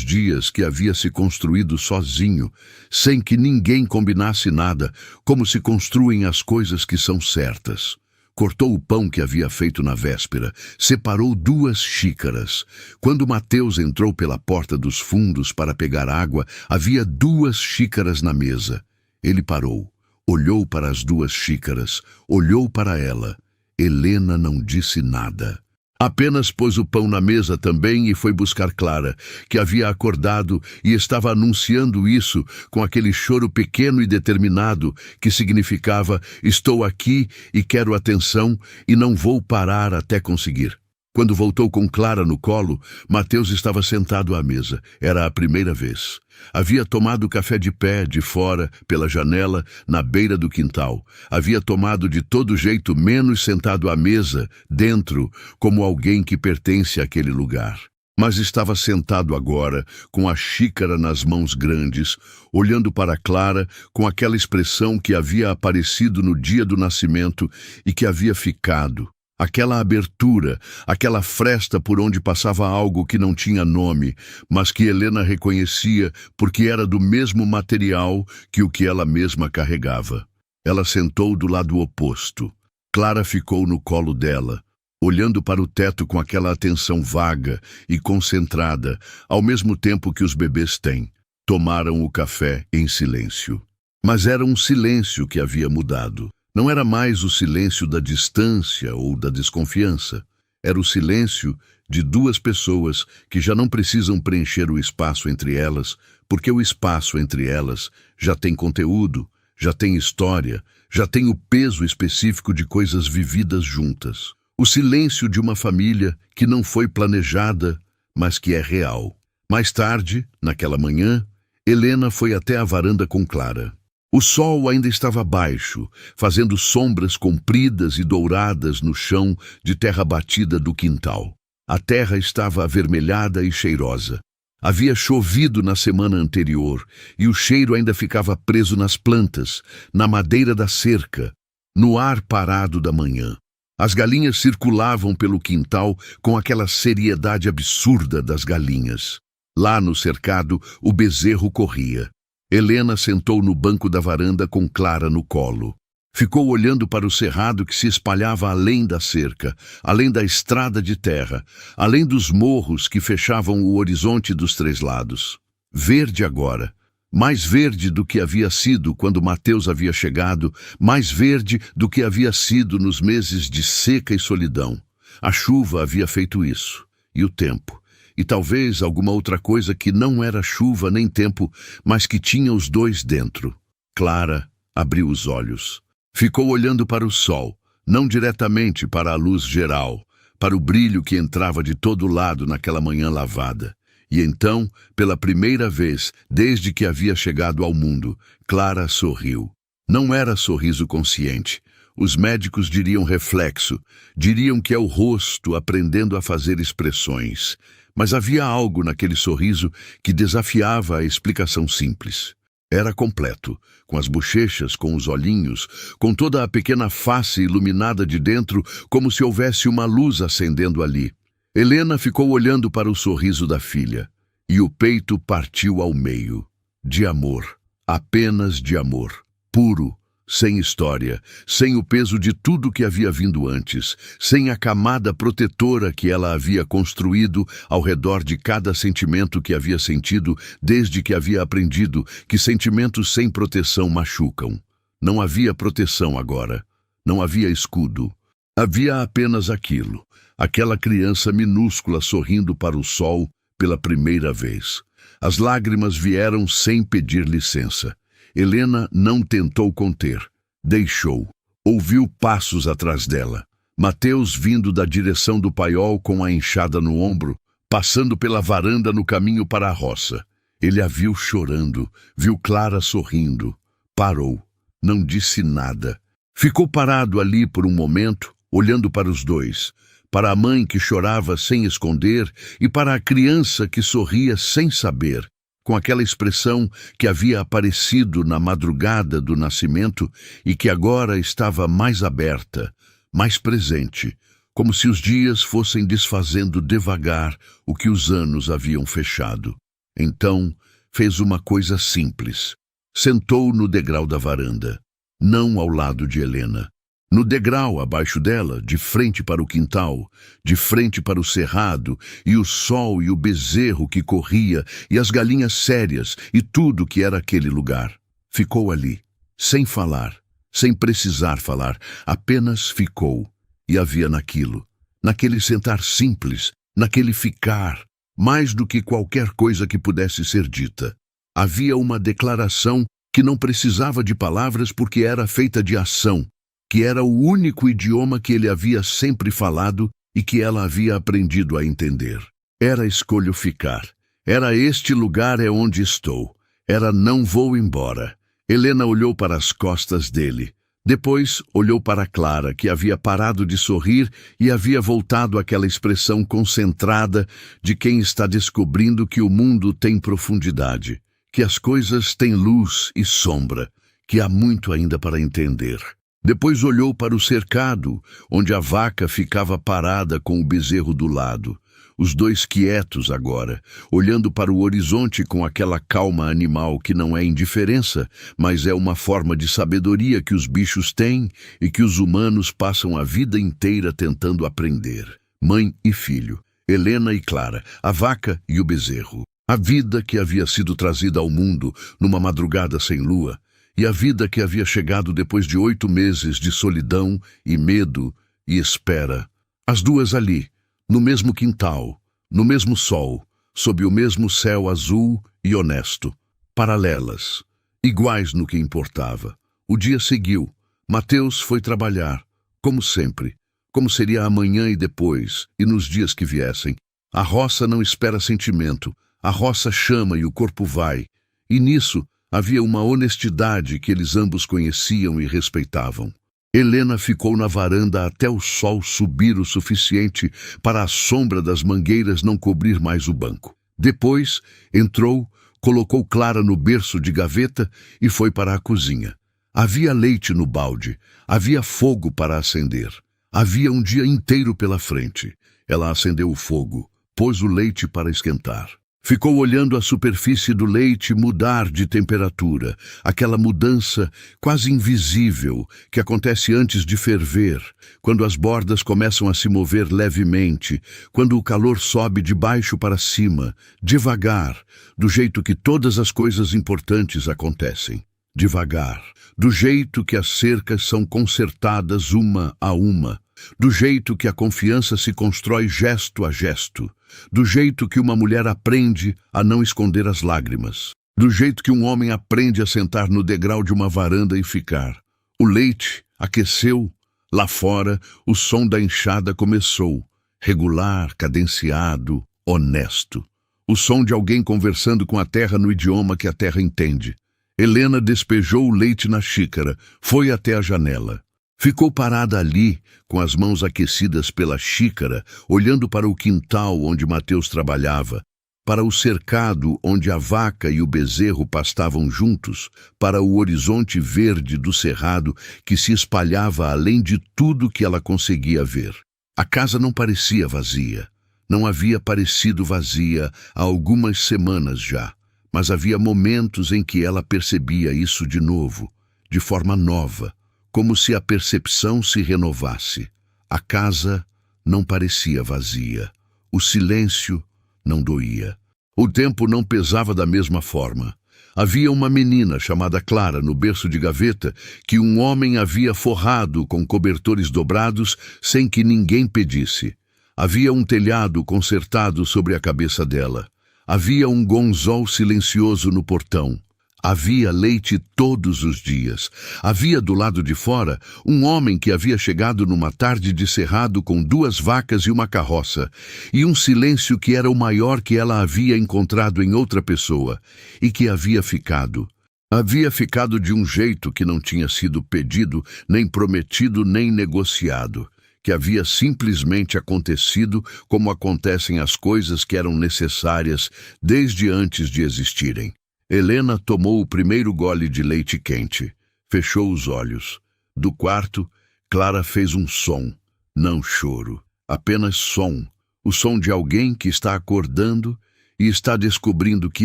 dias que havia se construído sozinho, sem que ninguém combinasse nada, como se construem as coisas que são certas. Cortou o pão que havia feito na véspera, separou 2 xícaras. Quando Mateus entrou pela porta dos fundos para pegar água, havia 2 xícaras na mesa. Ele parou. Olhou para as 2 xícaras, olhou para ela. Helena não disse nada. Apenas pôs o pão na mesa também e foi buscar Clara, que havia acordado e estava anunciando isso com aquele choro pequeno e determinado que significava: estou aqui e quero atenção e não vou parar até conseguir. Quando voltou com Clara no colo, Mateus estava sentado à mesa. Era a primeira vez. Havia tomado café de pé, de fora, pela janela, na beira do quintal. Havia tomado de todo jeito, menos sentado à mesa, dentro, como alguém que pertence àquele lugar. Mas estava sentado agora, com a xícara nas mãos grandes, olhando para Clara com aquela expressão que havia aparecido no dia do nascimento e que havia ficado. Aquela abertura, aquela fresta por onde passava algo que não tinha nome, mas que Helena reconhecia porque era do mesmo material que o que ela mesma carregava. Ela sentou do lado oposto. Clara ficou no colo dela, olhando para o teto com aquela atenção vaga e concentrada, ao mesmo tempo que os bebês têm. Tomaram o café em silêncio. Mas era um silêncio que havia mudado. Não era mais o silêncio da distância ou da desconfiança. Era o silêncio de 2 pessoas que já não precisam preencher o espaço entre elas, porque o espaço entre elas já tem conteúdo, já tem história, já tem o peso específico de coisas vividas juntas. O silêncio de uma família que não foi planejada, mas que é real. Mais tarde, naquela manhã, Helena foi até a varanda com Clara. O sol ainda estava baixo, fazendo sombras compridas e douradas no chão de terra batida do quintal. A terra estava avermelhada e cheirosa. Havia chovido na semana anterior e o cheiro ainda ficava preso nas plantas, na madeira da cerca, no ar parado da manhã. As galinhas circulavam pelo quintal com aquela seriedade absurda das galinhas. Lá no cercado, o bezerro corria. Helena sentou no banco da varanda com Clara no colo. Ficou olhando para o cerrado que se espalhava além da cerca, além da estrada de terra, além dos morros que fechavam o horizonte dos 3 lados. Verde agora, mais verde do que havia sido quando Mateus havia chegado, mais verde do que havia sido nos meses de seca e solidão. A chuva havia feito isso, e o tempo. E talvez alguma outra coisa que não era chuva nem tempo, mas que tinha os 2 dentro. Clara abriu os olhos. Ficou olhando para o sol, não diretamente para a luz geral, para o brilho que entrava de todo lado naquela manhã lavada. E então, pela primeira vez desde que havia chegado ao mundo, Clara sorriu. Não era sorriso consciente. Os médicos diriam reflexo, diriam que é o rosto aprendendo a fazer expressões. Mas havia algo naquele sorriso que desafiava a explicação simples. Era completo, com as bochechas, com os olhinhos, com toda a pequena face iluminada de dentro, como se houvesse uma luz acendendo ali. Helena ficou olhando para o sorriso da filha, e o peito partiu ao meio. De amor, apenas de amor, puro, sem história, sem o peso de tudo que havia vindo antes, sem a camada protetora que ela havia construído ao redor de cada sentimento que havia sentido desde que havia aprendido que sentimentos sem proteção machucam. Não havia proteção agora. Não havia escudo. Havia apenas aquilo, aquela criança minúscula sorrindo para o sol pela primeira vez. As lágrimas vieram sem pedir licença. Helena não tentou conter. Deixou. Ouviu passos atrás dela. Mateus vindo da direção do paiol com a enxada no ombro, passando pela varanda no caminho para a roça. Ele a viu chorando, viu Clara sorrindo. Parou. Não disse nada. Ficou parado ali por um momento, olhando para os 2. para a mãe que chorava sem esconder e para a criança que sorria sem saber, com aquela expressão que havia aparecido na madrugada do nascimento e que agora estava mais aberta, mais presente, como se os dias fossem desfazendo devagar o que os anos haviam fechado. Então, fez uma coisa simples. Sentou no degrau da varanda, não ao lado de Helena. No degrau abaixo dela, de frente para o quintal, de frente para o cerrado, e o sol e o bezerro que corria, e as galinhas sérias, e tudo que era aquele lugar. Ficou ali, sem falar, sem precisar falar, apenas ficou. E havia naquilo, naquele sentar simples, naquele ficar, mais do que qualquer coisa que pudesse ser dita. Havia uma declaração que não precisava de palavras porque era feita de ação, que era o único idioma que ele havia sempre falado e que ela havia aprendido a entender. Era escolho ficar. Era este lugar é onde estou. Era não vou embora. Helena olhou para as costas dele. Depois olhou para Clara, que havia parado de sorrir e havia voltado àquela expressão concentrada de quem está descobrindo que o mundo tem profundidade, que as coisas têm luz e sombra, que há muito ainda para entender. Depois olhou para o cercado, onde a vaca ficava parada com o bezerro do lado. Os dois quietos agora, olhando para o horizonte com aquela calma animal que não é indiferença, mas é uma forma de sabedoria que os bichos têm e que os humanos passam a vida inteira tentando aprender. Mãe e filho, Helena e Clara, a vaca e o bezerro. A vida que havia sido trazida ao mundo numa madrugada sem lua, e a vida que havia chegado depois de 8 meses de solidão e medo e espera. As duas ali, no mesmo quintal, no mesmo sol, sob o mesmo céu azul e honesto, paralelas, iguais no que importava. O dia seguiu. Mateus foi trabalhar, como sempre, como seria amanhã e depois, e nos dias que viessem. A roça não espera sentimento, a roça chama e o corpo vai, e nisso havia uma honestidade que eles ambos conheciam e respeitavam. Helena ficou na varanda até o sol subir o suficiente para a sombra das mangueiras não cobrir mais o banco. Depois, entrou, colocou Clara no berço de gaveta e foi para a cozinha. Havia leite no balde, havia fogo para acender. Havia um dia inteiro pela frente. Ela acendeu o fogo, pôs o leite para esquentar. Ficou olhando a superfície do leite mudar de temperatura, aquela mudança quase invisível que acontece antes de ferver, quando as bordas começam a se mover levemente, quando o calor sobe de baixo para cima, devagar, do jeito que todas as coisas importantes acontecem. Devagar, do jeito que as cercas são consertadas uma a uma, do jeito que a confiança se constrói gesto a gesto, do jeito que uma mulher aprende a não esconder as lágrimas, do jeito que um homem aprende a sentar no degrau de uma varanda e ficar. O leite aqueceu, lá fora o som da enxada começou, regular, cadenciado, honesto. O som de alguém conversando com a terra no idioma que a terra entende. Helena despejou o leite na xícara, foi até a janela. Ficou parada ali, com as mãos aquecidas pela xícara, olhando para o quintal onde Mateus trabalhava, para o cercado onde a vaca e o bezerro pastavam juntos, para o horizonte verde do cerrado que se espalhava além de tudo que ela conseguia ver. A casa não parecia vazia. Não havia parecido vazia há algumas semanas já, mas havia momentos em que ela percebia isso de novo, de forma nova, como se a percepção se renovasse. A casa não parecia vazia. O silêncio não doía. O tempo não pesava da mesma forma. Havia uma menina chamada Clara no berço de gaveta que um homem havia forrado com cobertores dobrados sem que ninguém pedisse. Havia um telhado consertado sobre a cabeça dela. Havia um gonzol silencioso no portão. Havia leite todos os dias. Havia do lado de fora um homem que havia chegado numa tarde de cerrado com 2 vacas e uma carroça, e um silêncio que era o maior que ela havia encontrado em outra pessoa, e que havia ficado. Havia ficado de um jeito que não tinha sido pedido, nem prometido, nem negociado, que havia simplesmente acontecido como acontecem as coisas que eram necessárias desde antes de existirem. Helena tomou o primeiro gole de leite quente, fechou os olhos. Do quarto, Clara fez um som, não choro, apenas som, o som de alguém que está acordando e está descobrindo que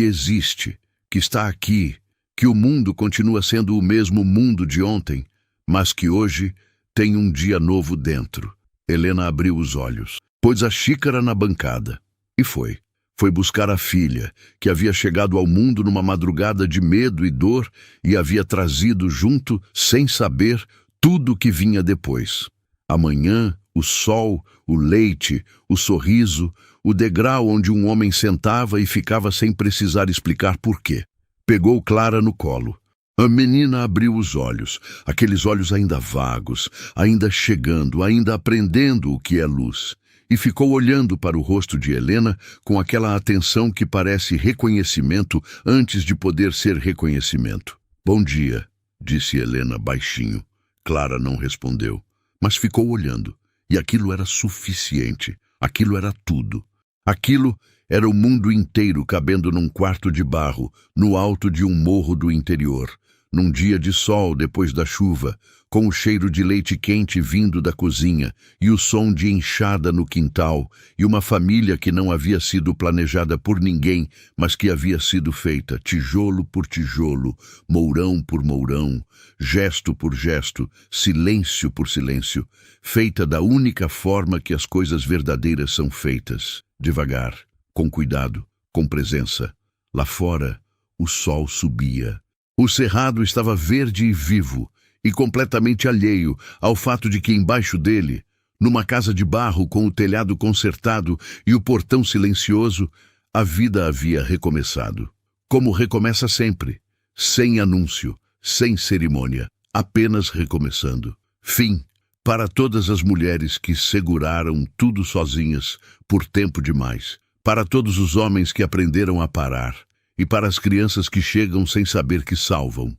existe, que está aqui, que o mundo continua sendo o mesmo mundo de ontem, mas que hoje tem um dia novo dentro. Helena abriu os olhos, pôs a xícara na bancada e foi. Foi buscar a filha, que havia chegado ao mundo numa madrugada de medo e dor e havia trazido junto, sem saber, tudo o que vinha depois. A manhã, o sol, o leite, o sorriso, o degrau onde um homem sentava e ficava sem precisar explicar por quê. Pegou Clara no colo. A menina abriu os olhos, aqueles olhos ainda vagos, ainda chegando, ainda aprendendo o que é luz, e ficou olhando para o rosto de Helena com aquela atenção que parece reconhecimento antes de poder ser reconhecimento. Bom dia, disse Helena baixinho. Clara não respondeu, mas ficou olhando, e aquilo era suficiente, aquilo era tudo. Aquilo era o mundo inteiro cabendo num quarto de barro, no alto de um morro do interior, num dia de sol depois da chuva, com o cheiro de leite quente vindo da cozinha e o som de enxada no quintal, e uma família que não havia sido planejada por ninguém, mas que havia sido feita tijolo por tijolo, mourão por mourão, gesto por gesto, silêncio por silêncio, feita da única forma que as coisas verdadeiras são feitas, devagar, com cuidado, com presença. Lá fora, o sol subia. O cerrado estava verde e vivo, e completamente alheio ao fato de que embaixo dele, numa casa de barro com o telhado consertado e o portão silencioso, a vida havia recomeçado. Como recomeça sempre, sem anúncio, sem cerimônia, apenas recomeçando. Fim para todas as mulheres que seguraram tudo sozinhas por tempo demais, para todos os homens que aprenderam a parar, e para as crianças que chegam sem saber que salvam.